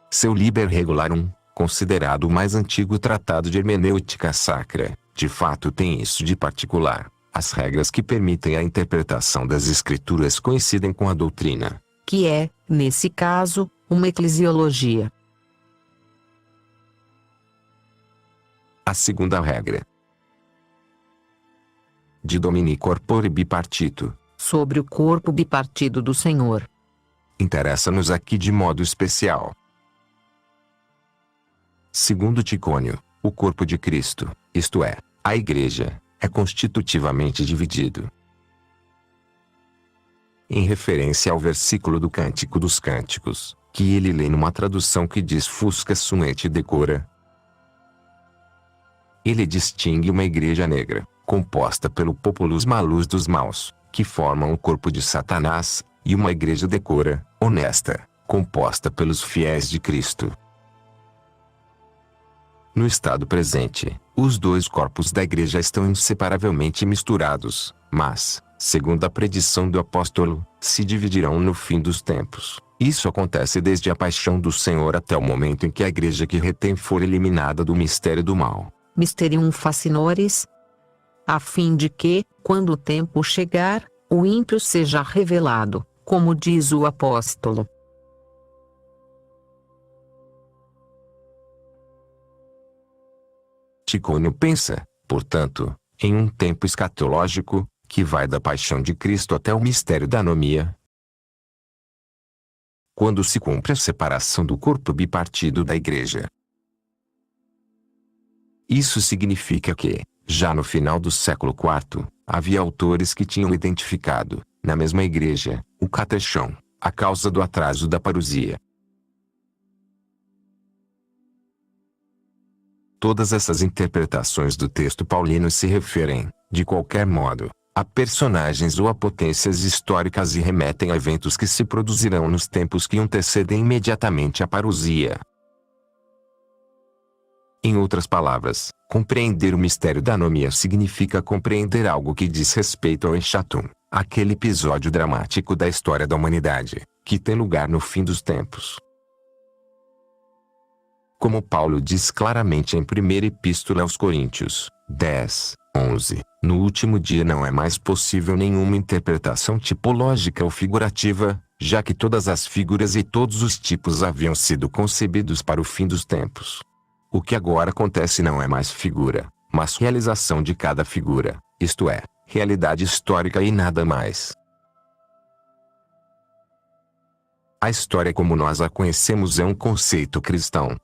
Speaker 3: Seu Liber Regularum, considerado o mais antigo tratado de hermenêutica sacra, de fato tem isso de particular: as regras que permitem a interpretação das escrituras coincidem com a doutrina,
Speaker 2: que é, nesse caso, uma eclesiologia.
Speaker 3: A segunda regra de Domini Corpore Bipartito,
Speaker 2: sobre o corpo bipartido do Senhor,
Speaker 3: interessa-nos aqui de modo especial. Segundo Ticônio, o corpo de Cristo, isto é, a Igreja, é constitutivamente dividido. Em referência ao versículo do Cântico dos Cânticos, que ele lê numa tradução que diz Fusca sum et decora, ele distingue uma igreja negra, composta pelo populus malus dos maus, que formam o corpo de Satanás, e uma igreja decora, honesta, composta pelos fiéis de Cristo. No estado presente, os dois corpos da igreja estão inseparavelmente misturados, mas, segundo a predição do apóstolo, se dividirão no fim dos tempos. Isso acontece desde a paixão do Senhor até o momento em que a igreja que retém for eliminada do mistério do mal.
Speaker 2: Mysterium Fascinoris, a fim de que, quando o tempo chegar, o ímpio seja revelado, como diz o apóstolo.
Speaker 3: Ticônio pensa, portanto, em um tempo escatológico, que vai da paixão de Cristo até o mistério da anomia, quando se cumpre a separação do corpo bipartido da Igreja. Isso significa que, já no final do século IV, havia autores que tinham identificado, na mesma Igreja, o Catechon, a causa do atraso da parousia. Todas essas interpretações do texto paulino se referem, de qualquer modo, a personagens ou a potências históricas e remetem a eventos que se produzirão nos tempos que antecedem imediatamente a parousia. Em outras palavras, compreender o mistério da anomia significa compreender algo que diz respeito ao Eschatum, aquele episódio dramático da história da humanidade, que tem lugar no fim dos tempos. Como Paulo diz claramente em 1ª Epístola aos Coríntios, 10:11, no último dia não é mais possível nenhuma interpretação tipológica ou figurativa, já que todas as figuras e todos os tipos haviam sido concebidos para o fim dos tempos. O que agora acontece não é mais figura, mas realização de cada figura, isto é, realidade histórica e nada mais. A história como nós a conhecemos é um conceito cristão.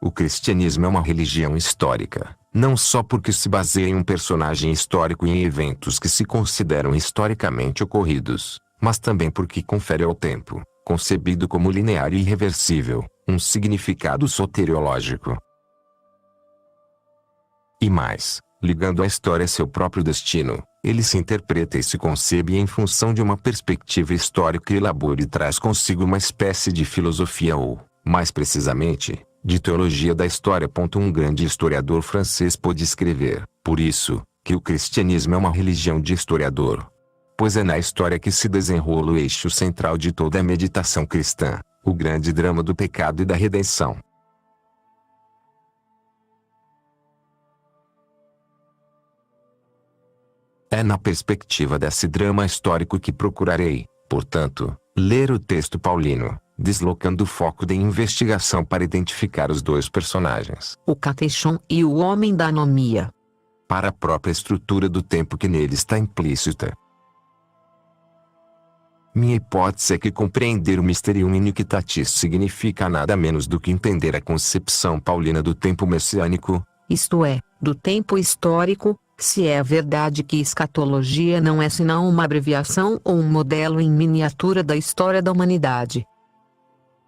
Speaker 3: O cristianismo é uma religião histórica, não só porque se baseia em um personagem histórico e em eventos que se consideram historicamente ocorridos, mas também porque confere ao tempo, concebido como linear e irreversível, um significado soteriológico. E mais, ligando a história a seu próprio destino, ele se interpreta e se concebe em função de uma perspectiva histórica e elabora e traz consigo uma espécie de filosofia ou, mais precisamente, de teologia da história. Um grande historiador francês pôde escrever, por isso, que o cristianismo é uma religião de historiador. Pois é na história que se desenrola o eixo central de toda a meditação cristã, o grande drama do pecado e da redenção. É na perspectiva desse drama histórico que procurarei, portanto, ler o texto paulino, deslocando o foco da investigação para identificar os dois personagens,
Speaker 2: o Catechon e o homem da anomia,
Speaker 3: para a própria estrutura do tempo que nele está implícita. Minha hipótese é que compreender o Mysterium Iniquitatis significa nada menos do que entender a concepção paulina do tempo messiânico,
Speaker 2: isto é, do tempo histórico, se é verdade que escatologia não é senão uma abreviação ou um modelo em miniatura da história da humanidade.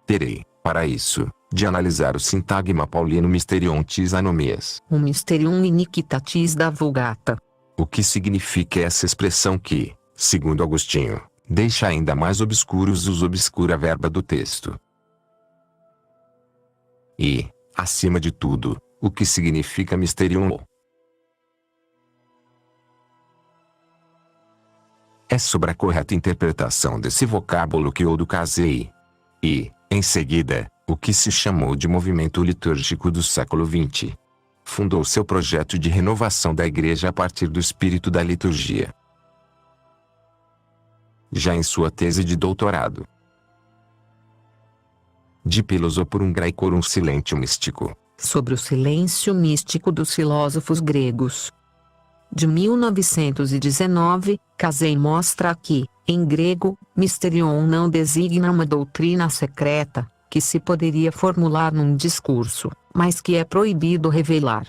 Speaker 3: Terei, para isso, de analisar o sintagma paulino Mysterium tis anomias.
Speaker 2: O Mysterium Iniquitatis da Vulgata.
Speaker 3: O que significa essa expressão que, segundo Agostinho, deixa ainda mais obscuros os obscura verba do texto. E, acima de tudo, o que significa Mysterium? É sobre a correta interpretação desse vocábulo que Odo Casei. E, em seguida, o que se chamou de movimento litúrgico do século XX. Fundou seu projeto de renovação da Igreja a partir do espírito da liturgia. Já em sua tese de doutorado, de Philosophorум Graecorum Silentium Mystico,
Speaker 2: sobre o silêncio místico dos filósofos gregos, de 1919, Casei mostra que, em grego, Mysterion não designa uma doutrina secreta, que se poderia formular num discurso, mas que é proibido revelar.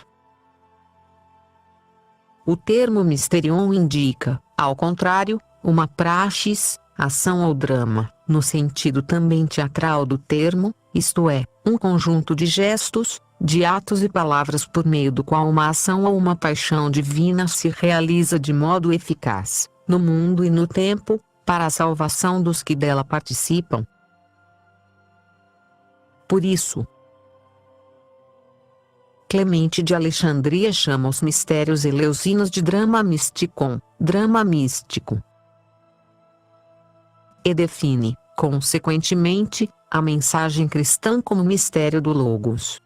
Speaker 2: O termo Mysterion indica, ao contrário, uma praxis, ação ou drama, no sentido também teatral do termo, isto é, um conjunto de gestos, de atos e palavras por meio do qual uma ação ou uma paixão divina se realiza de modo eficaz, no mundo e no tempo, para a salvação dos que dela participam. Por isso, Clemente de Alexandria chama os mistérios eleusinos de drama mysticon, drama místico, e define, consequentemente, a mensagem cristã como mistério do Logos.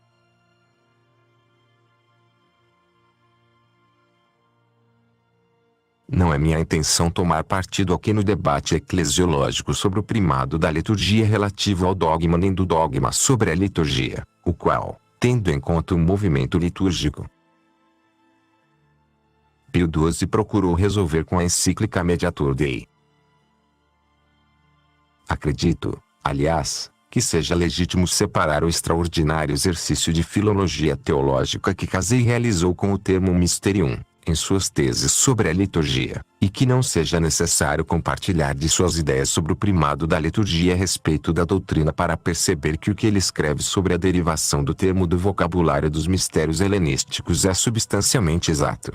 Speaker 3: Não é minha intenção tomar partido aqui no debate eclesiológico sobre o primado da liturgia relativo ao dogma nem do dogma sobre a liturgia, o qual, tendo em conta o movimento litúrgico, Pio XII procurou resolver com a encíclica Mediator Dei. Acredito, aliás, que seja legítimo separar o extraordinário exercício de filologia teológica que Casei realizou com o termo Mysterium, em suas teses sobre a liturgia, e que não seja necessário compartilhar de suas ideias sobre o primado da liturgia a respeito da doutrina para perceber que o que ele escreve sobre a derivação do termo do vocabulário dos mistérios helenísticos é substancialmente exato.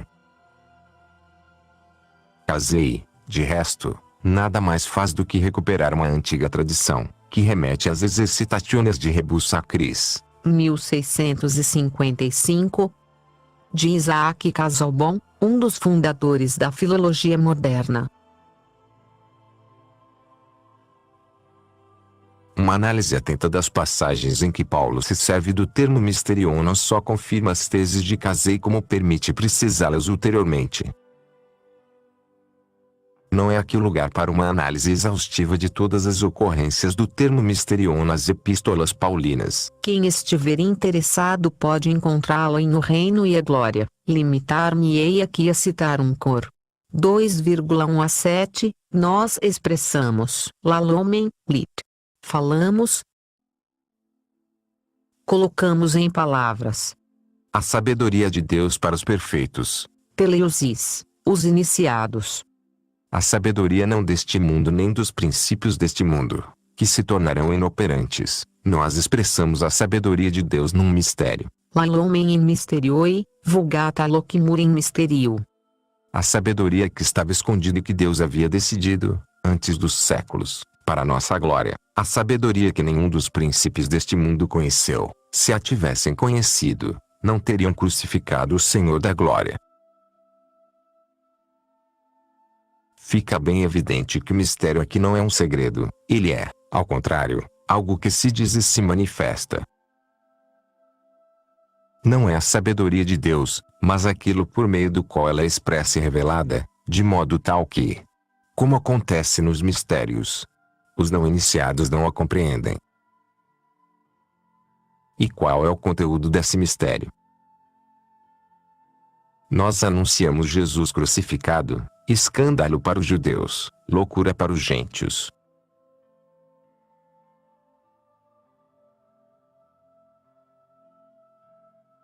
Speaker 3: Casei, de resto, nada mais faz do que recuperar uma antiga tradição, que remete às Exercitationes de Rebus Sacris,
Speaker 2: 1655, de Isaac Casaubon, um dos fundadores da filologia moderna.
Speaker 3: Uma análise atenta das passagens em que Paulo se serve do termo Mysterion não só confirma as teses de Casei como permite precisá-las ulteriormente. Não é aqui o lugar para uma análise exaustiva de todas as ocorrências do termo misterion nas epístolas paulinas.
Speaker 2: Quem estiver interessado pode encontrá-lo em O Reino e a Glória. Limitar-me-ei aqui a citar um cor. 2,1 a 7, nós expressamos, lalomen, lit. Falamos, colocamos em palavras.
Speaker 3: A sabedoria de Deus para os perfeitos.
Speaker 2: Teleusis, os iniciados.
Speaker 3: A sabedoria não deste mundo nem dos princípios deste mundo, que se tornarão inoperantes. Nós expressamos a sabedoria de Deus num mistério.
Speaker 2: Lalomen in mysterioi, vulgata locimur in mysterio.
Speaker 3: A sabedoria que estava escondida e que Deus havia decidido, antes dos séculos, para nossa glória. A sabedoria que nenhum dos príncipes deste mundo conheceu. Se a tivessem conhecido, não teriam crucificado o Senhor da glória. Fica bem evidente que o mistério aqui não é um segredo, ele é, ao contrário, algo que se diz e se manifesta. Não é a sabedoria de Deus, mas aquilo por meio do qual ela é expressa e revelada, de modo tal que, como acontece nos mistérios, os não iniciados não a compreendem. E qual é o conteúdo desse mistério? Nós anunciamos Jesus crucificado, escândalo para os judeus, loucura para os gentios.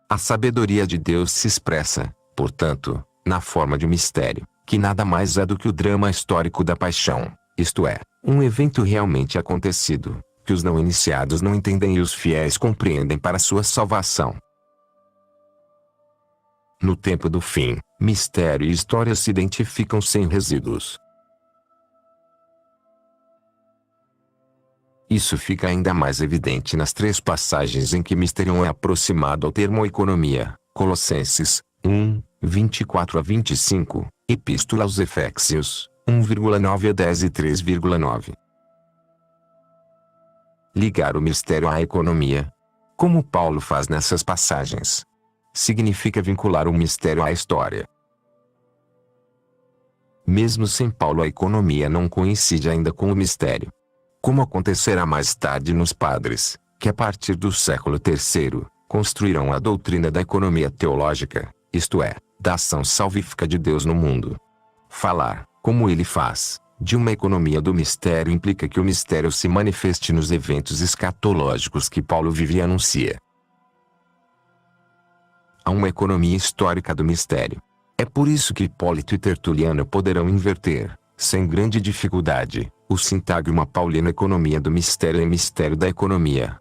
Speaker 3: A sabedoria de Deus se expressa, portanto, na forma de um mistério, que nada mais é do que o drama histórico da paixão, isto é, um evento realmente acontecido, que os não iniciados não entendem e os fiéis compreendem para sua salvação. No tempo do fim, mistério e história se identificam sem resíduos. Isso fica ainda mais evidente nas três passagens em que misterion é aproximado ao termo economia: Colossenses 1, 24 a 25, Epístola aos Efésios 1,9 a 10 e 3,9. Ligar o mistério à economia, como Paulo faz nessas passagens, significa vincular o mistério à história. Mesmo sem Paulo, a economia não coincide ainda com o mistério. Como acontecerá mais tarde nos padres, que a partir do século III, construirão a doutrina da economia teológica, isto é, da ação salvífica de Deus no mundo. Falar, como ele faz, de uma economia do mistério implica que o mistério se manifeste nos eventos escatológicos que Paulo vive e anuncia. Há uma economia histórica do mistério. É por isso que Hipólito e Tertuliano poderão inverter, sem grande dificuldade, o sintagma paulino economia do mistério em mistério da economia.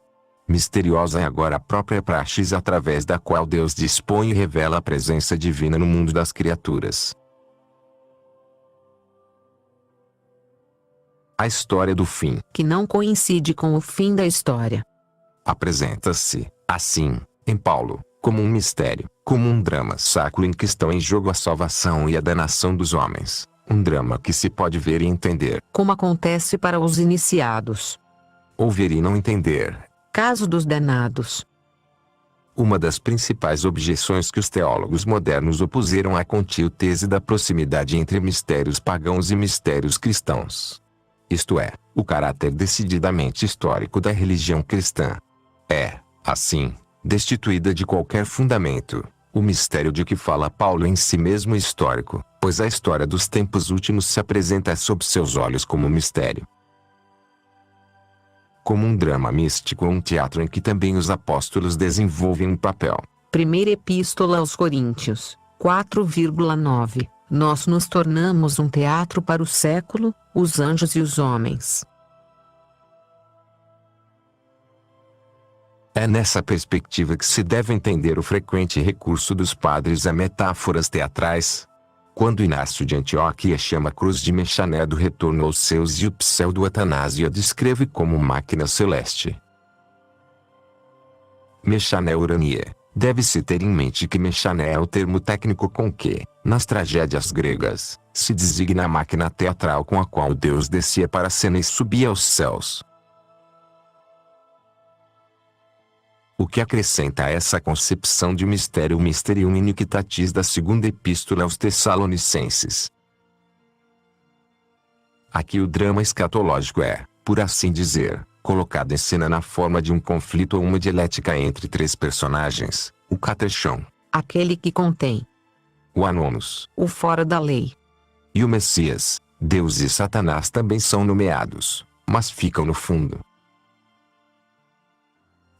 Speaker 3: Misteriosa é agora a própria praxis através da qual Deus dispõe e revela a presença divina no mundo das criaturas. A história do fim,
Speaker 2: que não coincide com o fim da história,
Speaker 3: apresenta-se, assim, em Paulo, como um mistério, como um drama sacro em que estão em jogo a salvação e a danação dos homens. Um drama que se pode ver e entender,
Speaker 2: como acontece para os iniciados.
Speaker 3: Ou ver e não entender.
Speaker 2: Caso dos danados.
Speaker 3: Uma das principais objeções que os teólogos modernos opuseram à contínua tese da proximidade entre mistérios pagãos e mistérios cristãos. Isto é, o caráter decididamente histórico da religião cristã. É, assim, destituída de qualquer fundamento. O mistério de que fala Paulo em si mesmo histórico, pois a história dos tempos últimos se apresenta sob seus olhos como mistério. Como um drama místico ou um teatro em que também os apóstolos desenvolvem um papel.
Speaker 2: Primeira Epístola aos Coríntios, 4,9. Nós nos tornamos um teatro para o século, os anjos e os homens.
Speaker 3: É nessa perspectiva que se deve entender o frequente recurso dos padres a metáforas teatrais. Quando Inácio de Antioquia chama a cruz de Mechané do retorno aos seus e o pseudo-Atanásio a descreve como máquina celeste. Mechané urania. Deve-se ter em mente que Mechané é o termo técnico com que, nas tragédias gregas, se designa a máquina teatral com a qual Deus descia para a cena e subia aos céus. O que acrescenta a essa concepção de mistério o Mysterium Iniquitatis da segunda epístola aos Tessalonicenses. Aqui o drama escatológico é, por assim dizer, colocado em cena na forma de um conflito ou uma dialética entre três personagens: o Catechon,
Speaker 2: aquele que contém,
Speaker 3: o Anônimos
Speaker 2: o fora da lei,
Speaker 3: e o Messias. Deus e Satanás também são nomeados, mas ficam no fundo.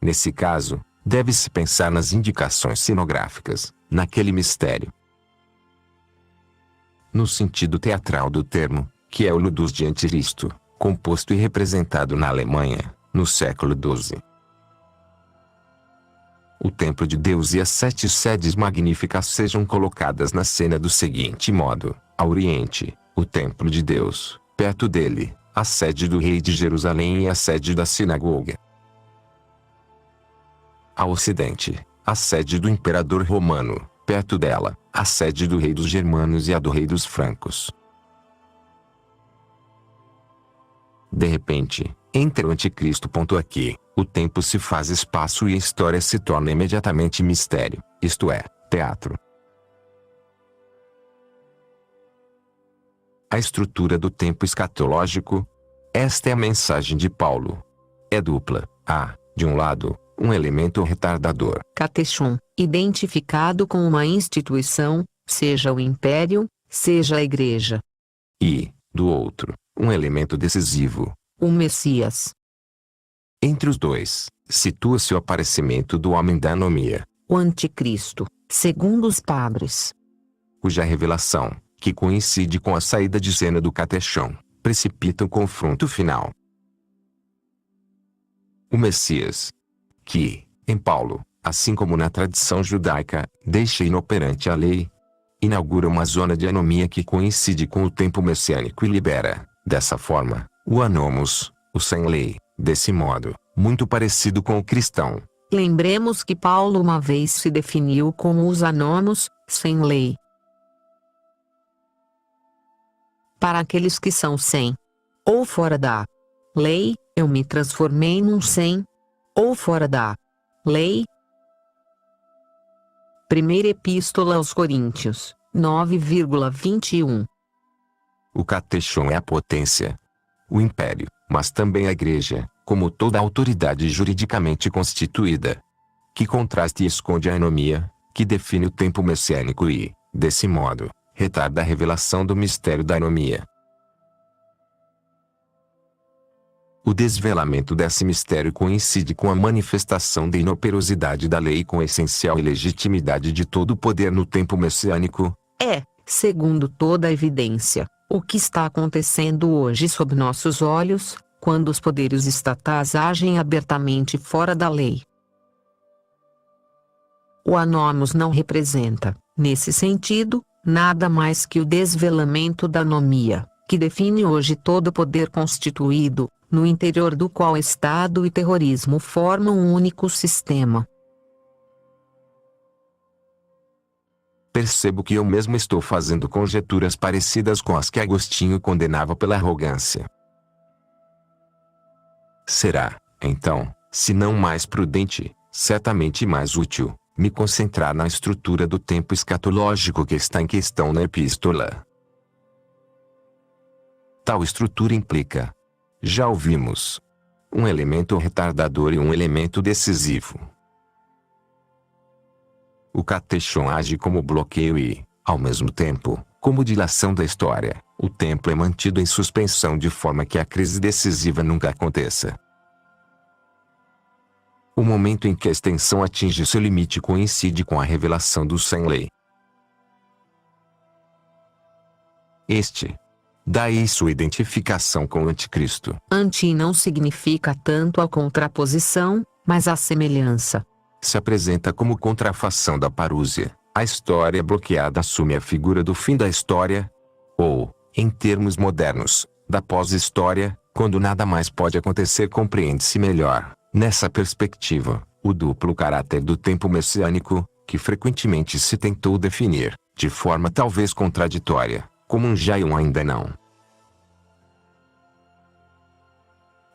Speaker 3: Nesse caso, deve-se pensar nas indicações sinográficas, naquele mistério. No sentido teatral do termo, que é o Ludus de Anticristo, composto e representado na Alemanha, no século XII. O templo de Deus e as 7 sedes magníficas sejam colocadas na cena do seguinte modo: a oriente, o templo de Deus, perto dele, a sede do rei de Jerusalém e a sede da sinagoga. A ocidente, a sede do imperador romano, perto dela, a sede do rei dos germanos e a do rei dos francos. De repente, entra o anticristo. Aqui, o tempo se faz espaço e a história se torna imediatamente mistério, isto é, teatro. A estrutura do tempo escatológico. Esta é a mensagem de Paulo. É dupla. Há, de um lado, um elemento retardador,
Speaker 2: Catechon, identificado com uma instituição, seja o império, seja a igreja.
Speaker 3: E, do outro, um elemento decisivo,
Speaker 2: O Messias.
Speaker 3: Entre os dois, situa-se o aparecimento do homem da anomia,
Speaker 2: O anticristo, segundo os padres.
Speaker 3: cuja revelação, que coincide com a saída de cena do Catechon, precipita o confronto final. O Messias, que, em Paulo, assim como na tradição judaica, deixa inoperante a lei, inaugura uma zona de anomia que coincide com o tempo messiânico e libera, dessa forma, o Anônimos, o sem lei, desse modo, muito parecido com o cristão.
Speaker 2: Lembremos que Paulo uma vez se definiu como os anônimos, sem lei. Para aqueles que são sem, ou fora da lei, eu me transformei num sem, ou fora da lei. Primeira Epístola aos Coríntios, 9,21.
Speaker 3: O Catechon é a potência, o império, mas também a igreja, como toda autoridade juridicamente constituída. Que contraste esconde a anomia, que define o tempo messiânico e, desse modo, retarda a revelação do mistério da anomia. O desvelamento desse mistério coincide com a manifestação da inoperosidade da lei e com a essencial ilegitimidade de todo o poder no tempo messiânico.
Speaker 2: É, segundo toda a evidência, o que está acontecendo hoje sob nossos olhos, quando os poderes estatais agem abertamente fora da lei. O Anônimos não representa, nesse sentido, nada mais que o desvelamento da anomia, que define hoje todo o poder constituído, no interior do qual Estado e terrorismo formam um único sistema.
Speaker 3: Percebo que eu mesmo estou fazendo conjecturas parecidas com as que Agostinho condenava pela arrogância. Será, então, se não mais prudente, certamente mais útil, me concentrar na estrutura do tempo escatológico que está em questão na epístola. Tal estrutura implica, já ouvimos, um elemento retardador e um elemento decisivo. O Catechon age como bloqueio e, ao mesmo tempo, como dilação da história. O tempo é mantido em suspensão de forma que a crise decisiva nunca aconteça. O momento em que a extensão atinge seu limite coincide com a revelação do sem-lei. Daí sua identificação com o anticristo.
Speaker 2: Anti não significa tanto a contraposição, mas a semelhança.
Speaker 3: Se apresenta como contrafação da parúzia. A história bloqueada assume a figura do fim da história, ou, em termos modernos, da pós-história, quando nada mais pode acontecer. Compreende-se melhor, nessa perspectiva, o duplo caráter do tempo messiânico, que frequentemente se tentou definir, de forma talvez contraditória, como um já e um ainda não.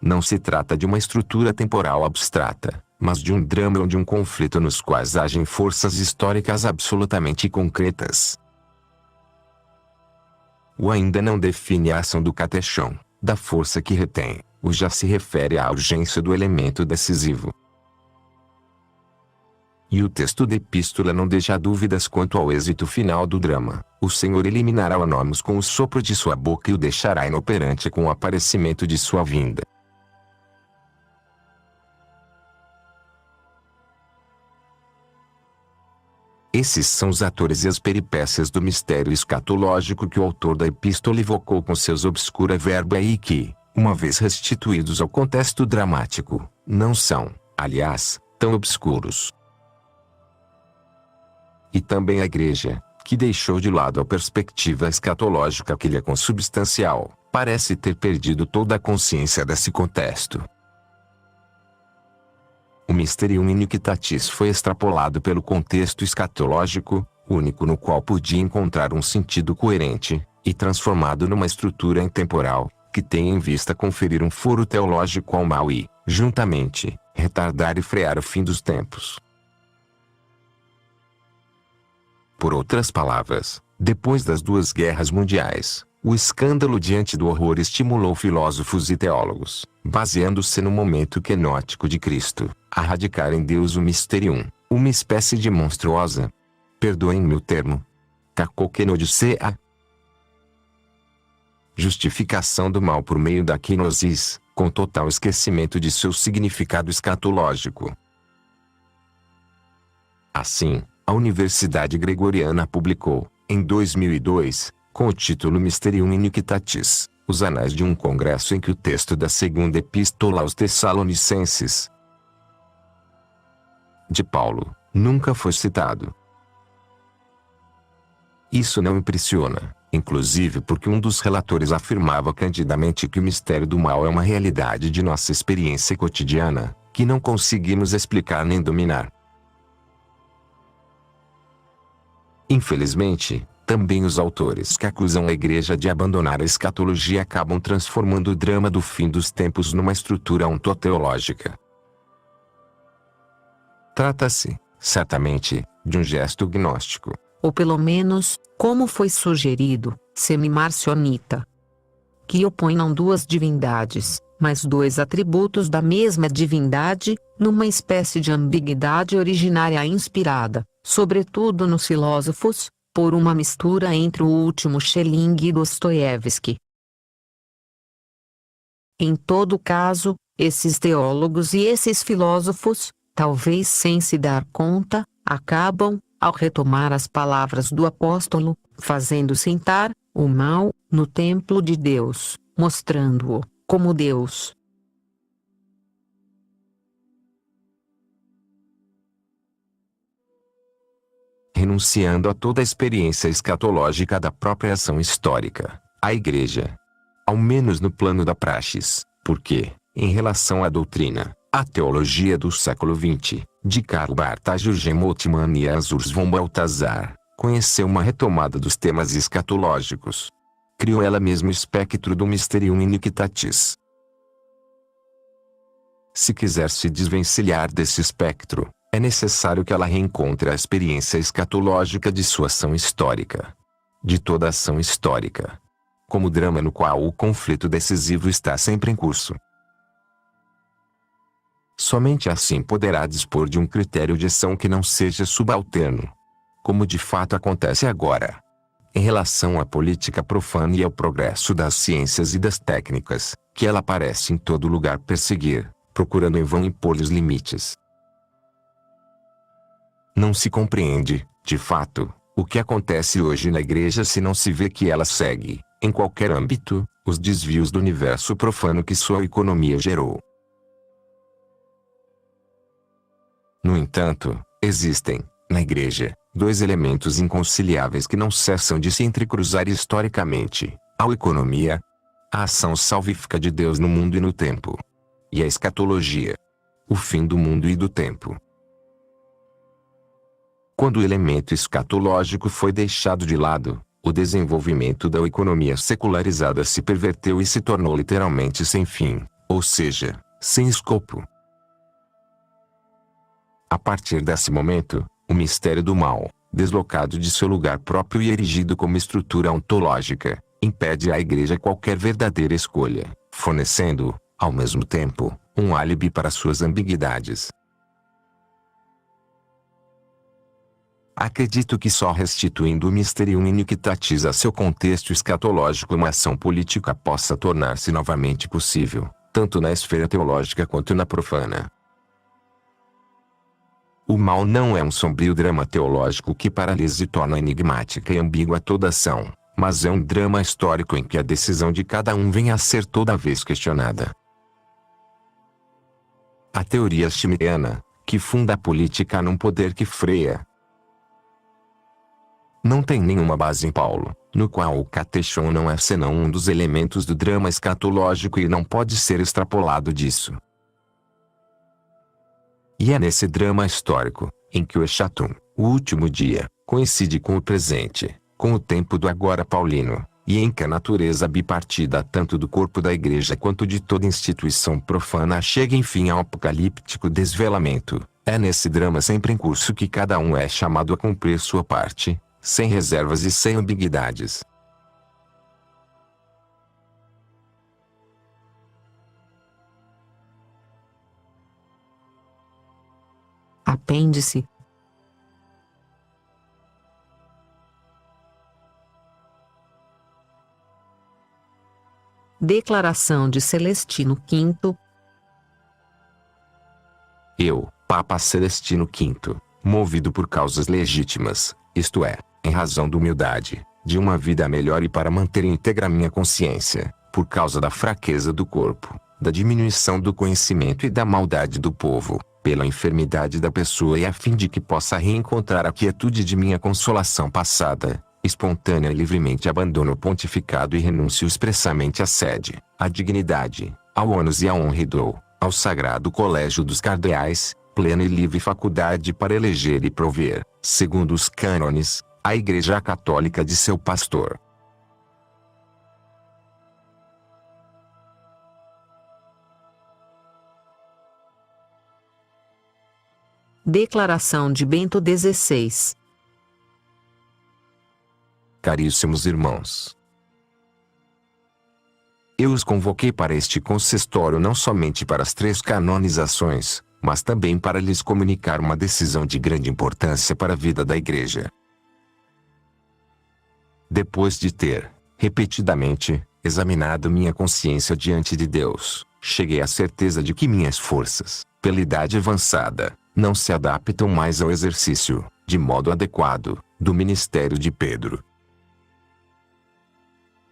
Speaker 3: Não se trata de uma estrutura temporal abstrata, mas de um drama ou de um conflito nos quais agem forças históricas absolutamente concretas. O ainda não define a ação do catechon, da força que retém. O já se refere à urgência do elemento decisivo. E o texto da epístola não deixa dúvidas quanto ao êxito final do drama. O Senhor eliminará o anônimos com o sopro de sua boca e o deixará inoperante com o aparecimento de sua vinda. Esses são os atores e as peripécias do mistério escatológico que o autor da epístola evocou com seus obscura verba e que, uma vez restituídos ao contexto dramático, não são, aliás, tão obscuros. E também a Igreja, que deixou de lado a perspectiva escatológica que lhe é consubstancial, parece ter perdido toda a consciência desse contexto. O Mysterium Iniquitatis foi extrapolado pelo contexto escatológico, único no qual podia encontrar um sentido coerente, e transformado numa estrutura intemporal, que tem em vista conferir um foro teológico ao mal e, juntamente, retardar e frear o fim dos tempos. Por outras palavras, depois das duas guerras mundiais, o escândalo diante do horror estimulou filósofos e teólogos, baseando-se no momento quenótico de Cristo, a radicar em Deus o Mysterium, uma espécie de monstruosa, perdoem-me o termo, cacoquenodicea, justificação do mal por meio da kenosis, com total esquecimento de seu significado escatológico. Assim, a Universidade Gregoriana publicou, em 2002, com o título Mysterium Iniquitatis, os anais de um congresso em que o texto da segunda epístola aos Tessalonicenses de Paulo nunca foi citado. Isso não impressiona, inclusive porque um dos relatores afirmava candidamente que o mistério do mal é uma realidade de nossa experiência cotidiana, que não conseguimos explicar nem dominar. Infelizmente, também os autores que acusam a Igreja de abandonar a escatologia acabam transformando o drama do fim dos tempos numa estrutura ontoteológica. Trata-se, certamente, de um gesto gnóstico.
Speaker 2: Ou pelo menos, como foi sugerido, semi-marcionita. Que opõe não duas divindades, mas dois atributos da mesma divindade, numa espécie de ambiguidade originária inspirada, sobretudo nos filósofos, por uma mistura entre o último Schelling e Dostoiévski. Em todo caso, esses teólogos e esses filósofos, talvez sem se dar conta, acabam, ao retomar as palavras do apóstolo, fazendo sentar o mal no templo de Deus, mostrando-o como Deus.
Speaker 3: Renunciando a toda a experiência escatológica da própria ação histórica, a Igreja, ao menos no plano da praxis, porque, em relação à doutrina, a teologia do século XX, de Karl Barth a Jürgen Moltmann e a Urs von Balthasar, conheceu uma retomada dos temas escatológicos. Criou ela mesma o espectro do Mysterium Iniquitatis. Se quiser se desvencilhar desse espectro, é necessário que ela reencontre a experiência escatológica de sua ação histórica. De toda ação histórica. Como drama no qual o conflito decisivo está sempre em curso. Somente assim poderá dispor de um critério de ação que não seja subalterno. Como de fato acontece agora. Em relação à política profana e ao progresso das ciências e das técnicas, que ela parece em todo lugar perseguir, procurando em vão impor-lhes limites. Não se compreende, de fato, o que acontece hoje na Igreja se não se vê que ela segue, em qualquer âmbito, os desvios do universo profano que sua economia gerou. No entanto, existem, na Igreja, dois elementos inconciliáveis que não cessam de se entrecruzar historicamente: a economia, a ação salvífica de Deus no mundo e no tempo, e a escatologia, o fim do mundo e do tempo. Quando o elemento escatológico foi deixado de lado, o desenvolvimento da economia secularizada se perverteu e se tornou literalmente sem fim, ou seja, sem escopo. A partir desse momento, o mistério do mal, deslocado de seu lugar próprio e erigido como estrutura ontológica, impede à Igreja qualquer verdadeira escolha, fornecendo, ao mesmo tempo, um álibi para suas ambiguidades. Acredito que só restituindo o Mysterium Iniquitatis a seu contexto escatológico uma ação política possa tornar-se novamente possível, tanto na esfera teológica quanto na profana. O mal não é um sombrio drama teológico que paralisa e torna enigmática e ambígua toda ação, mas é um drama histórico em que a decisão de cada um vem a ser toda vez questionada. A teoria schmittiana, que funda a política num poder que freia, não tem nenhuma base em Paulo, no qual o katechon não é senão um dos elementos do drama escatológico e não pode ser extrapolado disso. E é nesse drama histórico, em que o Eschaton, o último dia, coincide com o presente, com o tempo do agora paulino, e em que a natureza bipartida tanto do corpo da Igreja quanto de toda instituição profana chega enfim ao apocalíptico desvelamento, é nesse drama sempre em curso que cada um é chamado a cumprir sua parte, sem reservas e sem ambiguidades.
Speaker 2: Apêndice. Declaração de Celestino V.
Speaker 3: Eu, Papa Celestino V, movido por causas legítimas, isto é, em razão da humildade, de uma vida melhor e para manter íntegra minha consciência, por causa da fraqueza do corpo, da diminuição do conhecimento e da maldade do povo, pela enfermidade da pessoa e a fim de que possa reencontrar a quietude de minha consolação passada, espontânea e livremente abandono o pontificado e renuncio expressamente à sede, à dignidade, ao ônus e à honra e dou, ao sagrado colégio dos cardeais, plena e livre faculdade para eleger e prover, segundo os cânones, a Igreja Católica de seu pastor.
Speaker 2: Declaração de Bento XVI.
Speaker 3: Caríssimos irmãos, eu os convoquei para este consistório não somente para as 3 canonizações, mas também para lhes comunicar uma decisão de grande importância para a vida da Igreja. Depois de ter, repetidamente, examinado minha consciência diante de Deus, cheguei à certeza de que minhas forças, pela idade avançada, não se adaptam mais ao exercício, de modo adequado, do ministério de Pedro.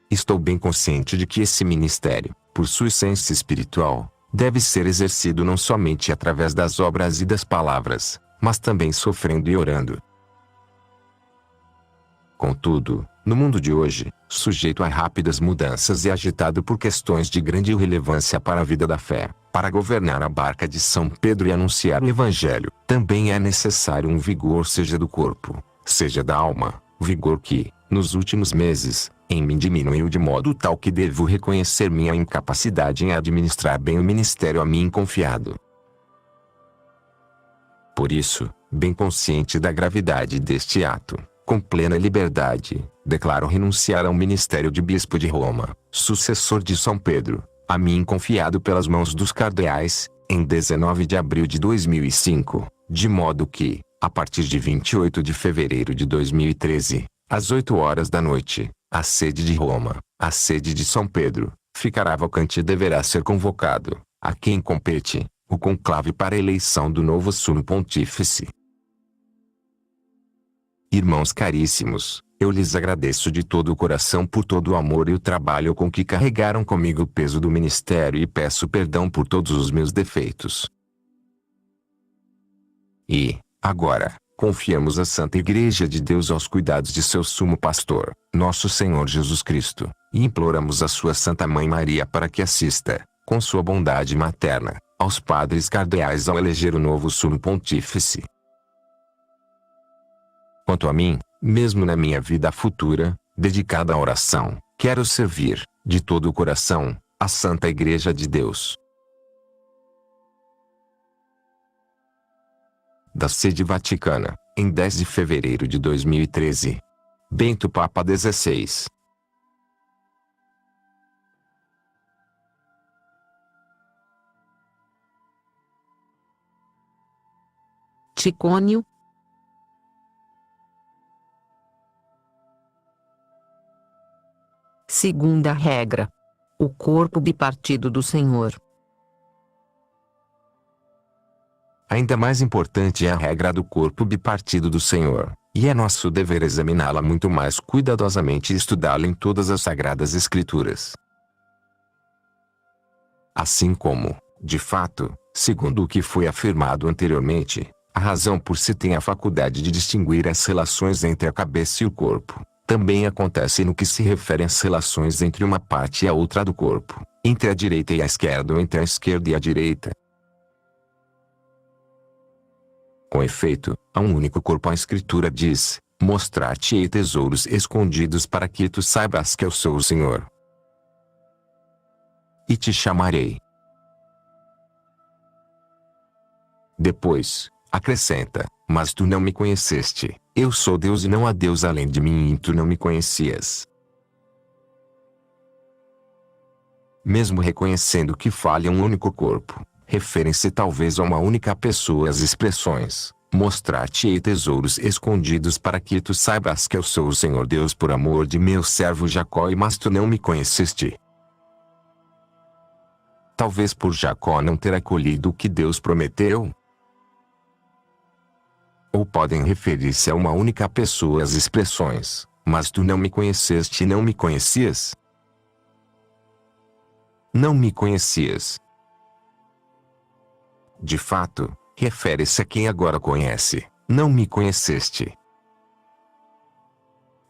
Speaker 3: Estou bem consciente de que esse ministério, por sua essência espiritual, deve ser exercido não somente através das obras e das palavras, mas também sofrendo e orando. Contudo, no mundo de hoje, sujeito a rápidas mudanças e agitado por questões de grande relevância para a vida da fé, para governar a barca de São Pedro e anunciar o Evangelho, também é necessário um vigor seja do corpo, seja da alma, vigor que, nos últimos meses, em mim diminuiu de modo tal que devo reconhecer minha incapacidade em administrar bem o ministério a mim confiado. Por isso, bem consciente da gravidade deste ato, com plena liberdade, declaro renunciar ao ministério de bispo de Roma, sucessor de São Pedro, a mim confiado pelas mãos dos cardeais, em 19 de abril de 2005, de modo que, a partir de 28 de fevereiro de 2013, às 8 horas da noite, a sede de Roma, a sede de São Pedro, ficará vacante e deverá ser convocado, a quem compete, o conclave para a eleição do novo sumo pontífice. Irmãos caríssimos, eu lhes agradeço de todo o coração por todo o amor e o trabalho com que carregaram comigo o peso do ministério e peço perdão por todos os meus defeitos. E, agora, confiamos a Santa Igreja de Deus aos cuidados de seu sumo pastor, nosso Senhor Jesus Cristo, e imploramos a sua Santa Mãe Maria para que assista, com sua bondade materna, aos padres cardeais ao eleger o novo sumo pontífice. Quanto a mim, mesmo na minha vida futura, dedicada à oração, quero servir, de todo o coração, a Santa Igreja de Deus. Da Sede Vaticana, em 10 de fevereiro de 2013. Bento Papa XVI.
Speaker 2: Ticônio. Segunda regra. O corpo bipartido do Senhor.
Speaker 3: Ainda mais importante é a regra do corpo bipartido do Senhor, e é nosso dever examiná-la muito mais cuidadosamente e estudá-la em todas as Sagradas Escrituras. Assim como, de fato, segundo o que foi afirmado anteriormente, a razão por si tem a faculdade de distinguir as relações entre a cabeça e o corpo, também acontece no que se refere às relações entre uma parte e a outra do corpo, entre a direita e a esquerda ou entre a esquerda e a direita. Com efeito, há um único corpo. A Escritura diz: mostrar-te-ei tesouros escondidos para que tu saibas que eu sou o Senhor. E te chamarei. Depois, acrescenta: mas tu não me conheceste, eu sou Deus e não há Deus além de mim, e tu não me conhecias. Mesmo reconhecendo que falha um único corpo, referem-se talvez a uma única pessoa as expressões: mostrar-te-ei tesouros escondidos para que tu saibas que eu sou o Senhor Deus por amor de meu servo Jacó, e mas tu não me conheceste. Talvez por Jacó não ter acolhido o que Deus prometeu. Ou podem referir-se a uma única pessoa as expressões: mas tu não me conheceste e não me conhecias. Não me conhecias. De fato, refere-se a quem agora conhece: não me conheceste.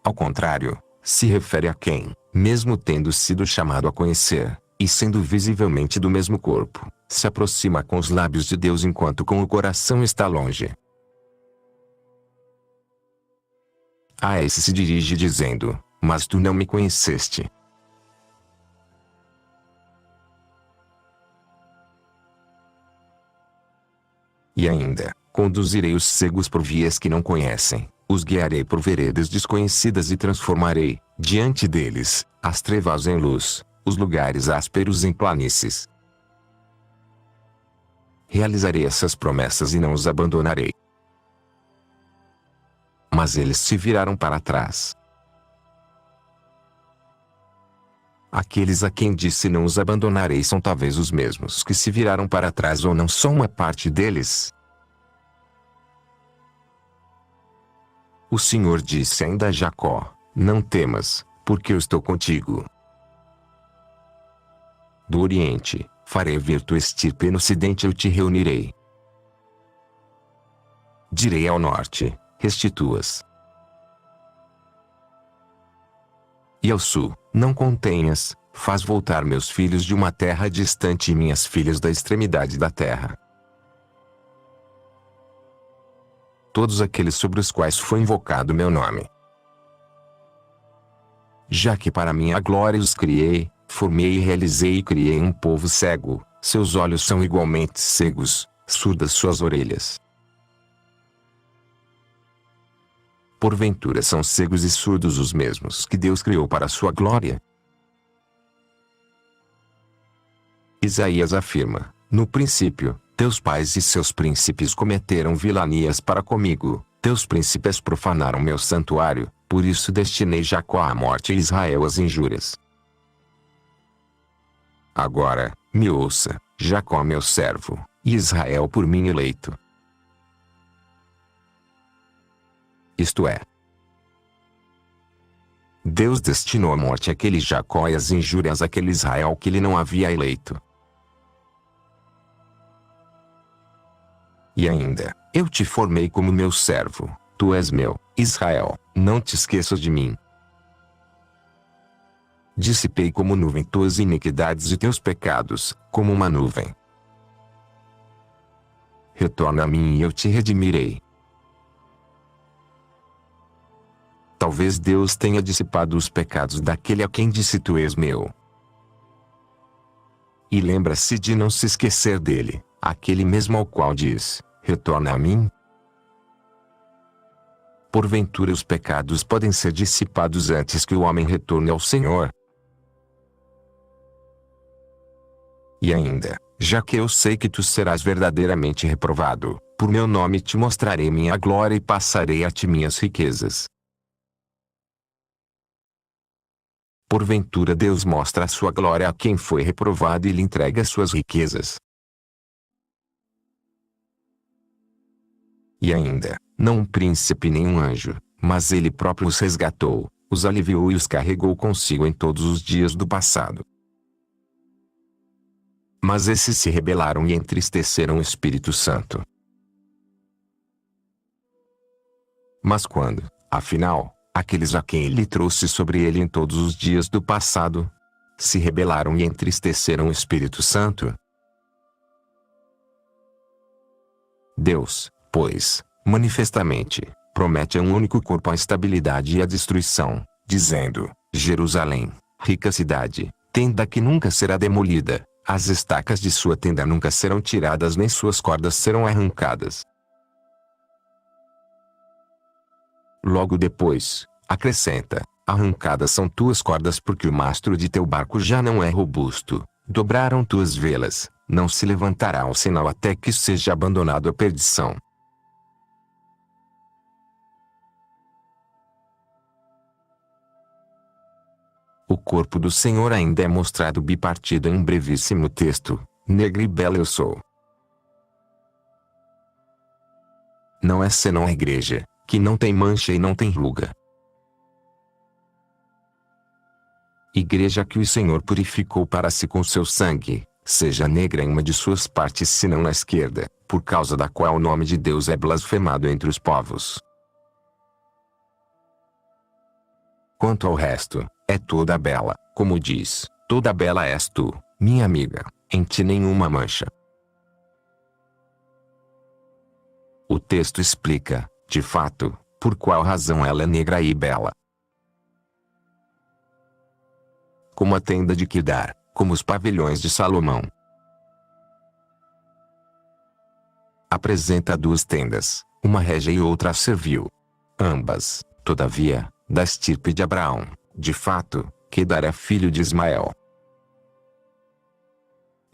Speaker 3: Ao contrário, se refere a quem, mesmo tendo sido chamado a conhecer, e sendo visivelmente do mesmo corpo, se aproxima com os lábios de Deus enquanto com o coração está longe. A esse se dirige dizendo: mas tu não me conheceste. E ainda: conduzirei os cegos por vias que não conhecem, os guiarei por veredas desconhecidas e transformarei, diante deles, as trevas em luz, os lugares ásperos em planícies. Realizarei essas promessas e não os abandonarei. Mas eles se viraram para trás. Aqueles a quem disse não os abandonarei são talvez os mesmos que se viraram para trás, ou não só uma parte deles. O Senhor disse ainda a Jacó: não temas, porque eu estou contigo. Do Oriente, farei vir tua estirpe, no Ocidente eu te reunirei. Direi ao Norte: restitua-as. E ao Sul: não contenhas, faz voltar meus filhos de uma terra distante e minhas filhas da extremidade da terra. Todos aqueles sobre os quais foi invocado meu nome. Já que para minha glória os criei, formei e realizei e criei um povo cego, seus olhos são igualmente cegos, surdas suas orelhas. Porventura são cegos e surdos os mesmos que Deus criou para sua glória? Isaías afirma: no princípio, teus pais e seus príncipes cometeram vilanias para comigo, teus príncipes profanaram meu santuário, por isso destinei Jacó à morte e Israel às injúrias. Agora, me ouça, Jacó meu servo, e Israel por mim eleito. Isto é, Deus destinou à morte aquele Jacó e às injúrias àquele Israel que ele não havia eleito. E ainda: eu te formei como meu servo, tu és meu, Israel, não te esqueças de mim. Dissipei como nuvem tuas iniquidades e teus pecados, como uma nuvem. Retorna a mim e eu te redimirei. Talvez Deus tenha dissipado os pecados daquele a quem disse tu és meu. E lembra-se de não se esquecer dele, aquele mesmo ao qual diz: retorna a mim. Porventura os pecados podem ser dissipados antes que o homem retorne ao Senhor? E ainda: já que eu sei que tu serás verdadeiramente reprovado, por meu nome te mostrarei minha glória e passarei a ti minhas riquezas. Porventura Deus mostra a sua glória a quem foi reprovado e lhe entrega suas riquezas. E ainda, não um príncipe nem um anjo, mas ele próprio os resgatou, os aliviou e os carregou consigo em todos os dias do passado. Mas esses se rebelaram e entristeceram o Espírito Santo. Mas quando, afinal, aqueles a quem ele trouxe sobre ele em todos os dias do passado, se rebelaram e entristeceram o Espírito Santo? Deus, pois, manifestamente, promete a um único corpo a estabilidade e a destruição, dizendo: Jerusalém, rica cidade, tenda que nunca será demolida, as estacas de sua tenda nunca serão tiradas nem suas cordas serão arrancadas. Logo depois, acrescenta: arrancadas são tuas cordas porque o mastro de teu barco já não é robusto, dobraram tuas velas, não se levantará o sinal até que seja abandonado a perdição. O corpo do Senhor ainda é mostrado bipartido em um brevíssimo texto: negra e bela eu sou. Não é senão a igreja, que não tem mancha e não tem ruga. Igreja que o Senhor purificou para si com seu sangue, seja negra em uma de suas partes senão na esquerda, por causa da qual o nome de Deus é blasfemado entre os povos. Quanto ao resto, é toda bela, como diz: toda bela és tu, minha amiga, em ti nenhuma mancha. O texto explica, de fato, por qual razão ela é negra e bela. Como a tenda de Quedar, como os pavilhões de Salomão. Apresenta duas tendas, uma régia e outra servil. Ambas, todavia, da estirpe de Abraão. De fato, Quedar é filho de Ismael.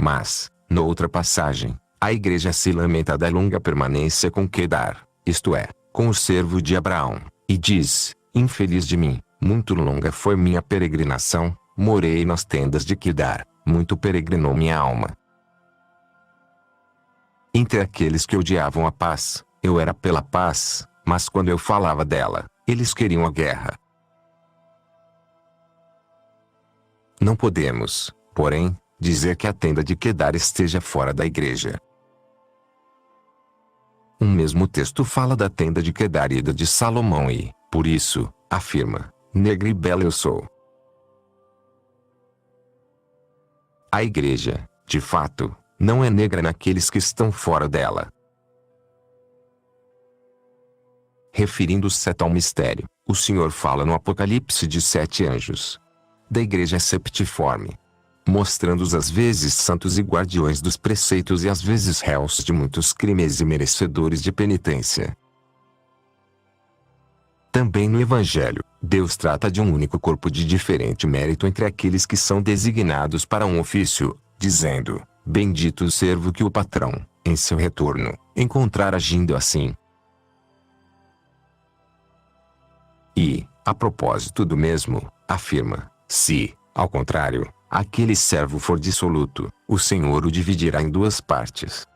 Speaker 3: Mas, noutra passagem, a igreja se lamenta da longa permanência com Quedar, isto é, com o servo de Abraão, e diz: infeliz de mim, muito longa foi minha peregrinação, morei nas tendas de Quedar, muito peregrinou minha alma. Entre aqueles que odiavam a paz, eu era pela paz, mas quando eu falava dela, eles queriam a guerra. Não podemos, porém, dizer que a tenda de Quedar esteja fora da igreja. Um mesmo texto fala da tenda de Quedar e da de Salomão e, por isso, afirma: negra e bela eu sou. A igreja, de fato, não é negra naqueles que estão fora dela. Referindo-se a tal mistério, o Senhor fala no Apocalipse de 7 anjos da igreja septiforme, mostrando-os às vezes santos e guardiões dos preceitos e às vezes réus de muitos crimes e merecedores de penitência. Também no Evangelho, Deus trata de um único corpo de diferente mérito entre aqueles que são designados para um ofício, dizendo: bendito o servo que o patrão, em seu retorno, encontrar agindo assim. E, a propósito do mesmo, afirma: se, ao contrário, aquele servo for dissoluto, o Senhor o dividirá em duas partes.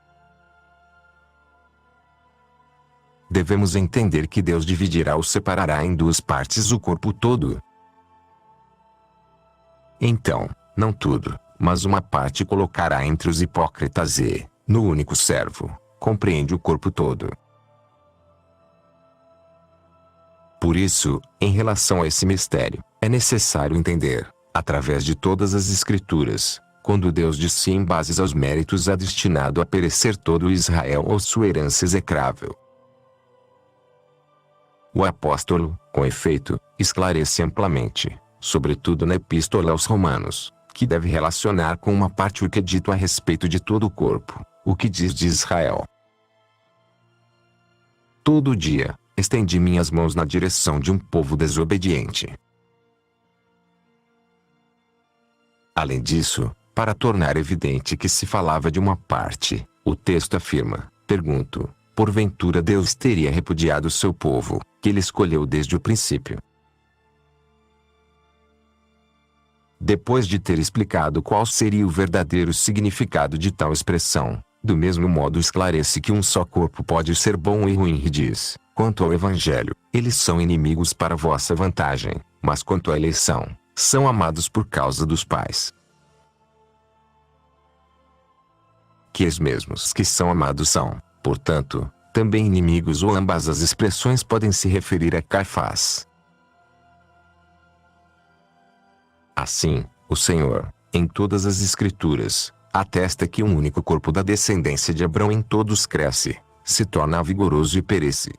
Speaker 3: Devemos entender que Deus dividirá ou separará em duas partes o corpo todo. Então, não tudo, mas uma parte colocará entre os hipócritas e, no único servo, compreende o corpo todo. Por isso, em relação a esse mistério, é necessário entender, através de todas as Escrituras, quando Deus disse em bases aos méritos há destinado a perecer todo Israel ou sua herança execrável. O apóstolo, com efeito, esclarece amplamente, sobretudo na Epístola aos Romanos, que deve relacionar com uma parte o que é dito a respeito de todo o corpo, o que diz de Israel. Todo dia, estendi minhas mãos na direção de um povo desobediente. Além disso, para tornar evidente que se falava de uma parte, o texto afirma, pergunto, porventura Deus teria repudiado seu povo, que ele escolheu desde o princípio. Depois de ter explicado qual seria o verdadeiro significado de tal expressão, do mesmo modo esclarece que um só corpo pode ser bom e ruim e diz: quanto ao Evangelho, eles são inimigos para vossa vantagem, mas quanto à eleição, são amados por causa dos pais. Que os mesmos que são amados são, portanto, também inimigos, ou ambas as expressões podem se referir a Caifás. Assim, o Senhor, em todas as Escrituras, atesta que um único corpo da descendência de Abrão em todos cresce, se torna vigoroso e perece.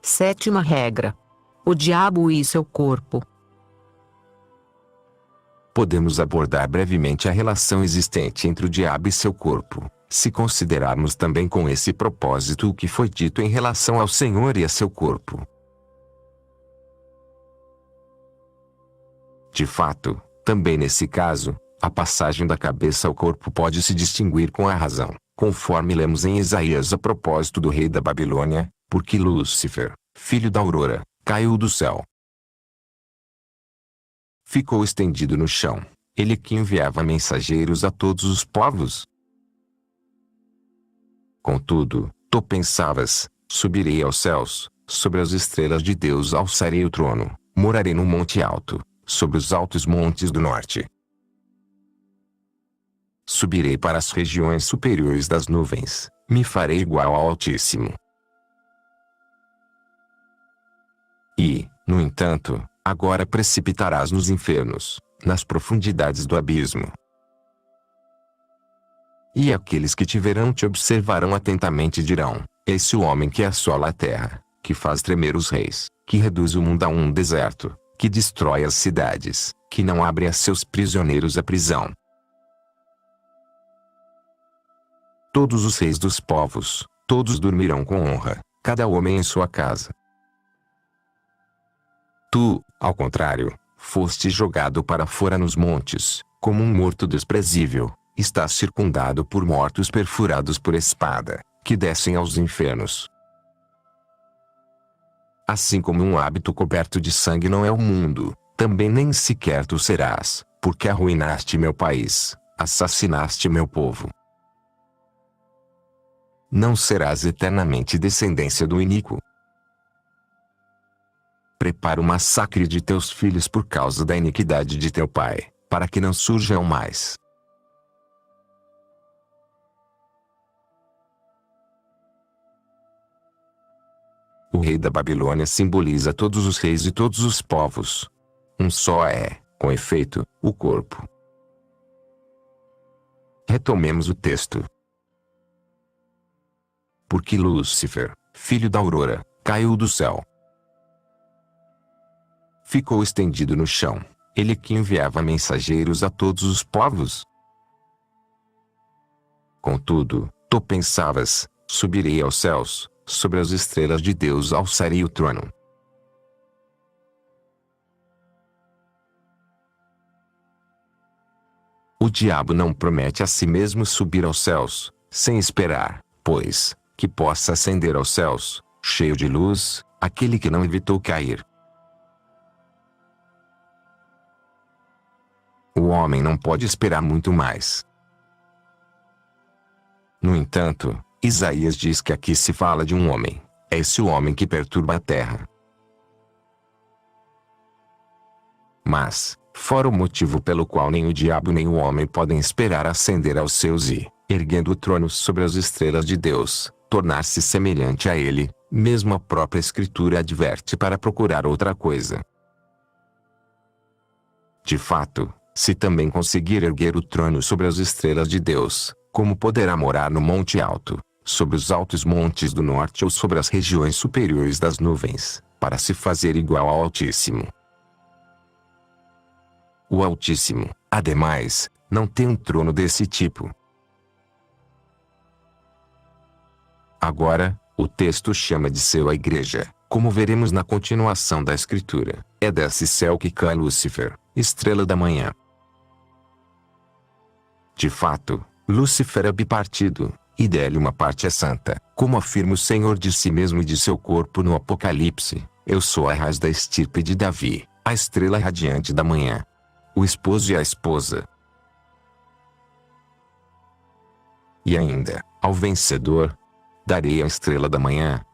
Speaker 2: Sétima regra. O diabo e seu corpo.
Speaker 3: Podemos abordar brevemente a relação existente entre o diabo e seu corpo, se considerarmos também com esse propósito o que foi dito em relação ao Senhor e a seu corpo. De fato, também nesse caso, a passagem da cabeça ao corpo pode se distinguir com a razão, conforme lemos em Isaías a propósito do rei da Babilônia, porque Lúcifer, filho da aurora, caiu do céu. Ficou estendido no chão, ele que enviava mensageiros a todos os povos. Contudo, tu pensavas: subirei aos céus, sobre as estrelas de Deus alçarei o trono, morarei no monte alto, sobre os altos montes do norte. Subirei para as regiões superiores das nuvens, me farei igual ao Altíssimo. E, no entanto, agora precipitarás nos infernos, nas profundidades do abismo. E aqueles que te verão te observarão atentamente dirão: esse o homem que assola a terra, que faz tremer os reis, que reduz o mundo a um deserto, que destrói as cidades, que não abre a seus prisioneiros a prisão. Todos os reis dos povos, todos dormirão com honra, cada homem em sua casa. Tu, ao contrário, foste jogado para fora nos montes, como um morto desprezível, estás circundado por mortos perfurados por espada, que descem aos infernos. Assim como um hábito coberto de sangue não é o mundo, também nem sequer tu serás, porque arruinaste meu país, assassinaste meu povo. Não serás eternamente descendência do iníquo. Prepara o massacre de teus filhos por causa da iniquidade de teu pai, para que não surjam mais. O rei da Babilônia simboliza todos os reis e todos os povos. Um só é, com efeito, o corpo. Retomemos o texto. Porque Lúcifer, filho da aurora, caiu do céu. Ficou estendido no chão, ele que enviava mensageiros a todos os povos. Contudo, tu pensavas: subirei aos céus, sobre as estrelas de Deus alçarei o trono. O diabo não promete a si mesmo subir aos céus, sem esperar, pois, que possa ascender aos céus, cheio de luz, aquele que não evitou cair. O homem não pode esperar muito mais. No entanto, Isaías diz que aqui se fala de um homem, é esse o homem que perturba a terra. Mas, fora o motivo pelo qual nem o diabo nem o homem podem esperar ascender aos céus e, erguendo o trono sobre as estrelas de Deus, tornar-se semelhante a ele, mesmo a própria Escritura adverte para procurar outra coisa. De fato, se também conseguir erguer o trono sobre as estrelas de Deus, como poderá morar no monte alto, sobre os altos montes do norte ou sobre as regiões superiores das nuvens, para se fazer igual ao Altíssimo? O Altíssimo, ademais, não tem um trono desse tipo. Agora, o texto chama de céu a igreja, como veremos na continuação da Escritura. É desse céu que cai Lúcifer, estrela da manhã. De fato, Lúcifer é bipartido, e dele uma parte é santa, como afirma o Senhor de si mesmo e de seu corpo no Apocalipse: eu sou a raiz da estirpe de Davi, a estrela radiante da manhã. O esposo e a esposa. E ainda, ao vencedor, darei a estrela da manhã.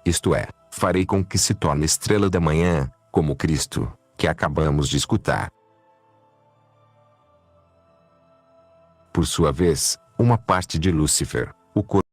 Speaker 3: Isto é, farei com que se torne estrela da manhã, como Cristo, que acabamos de escutar. Por sua vez, uma parte de Lúcifer, o corpo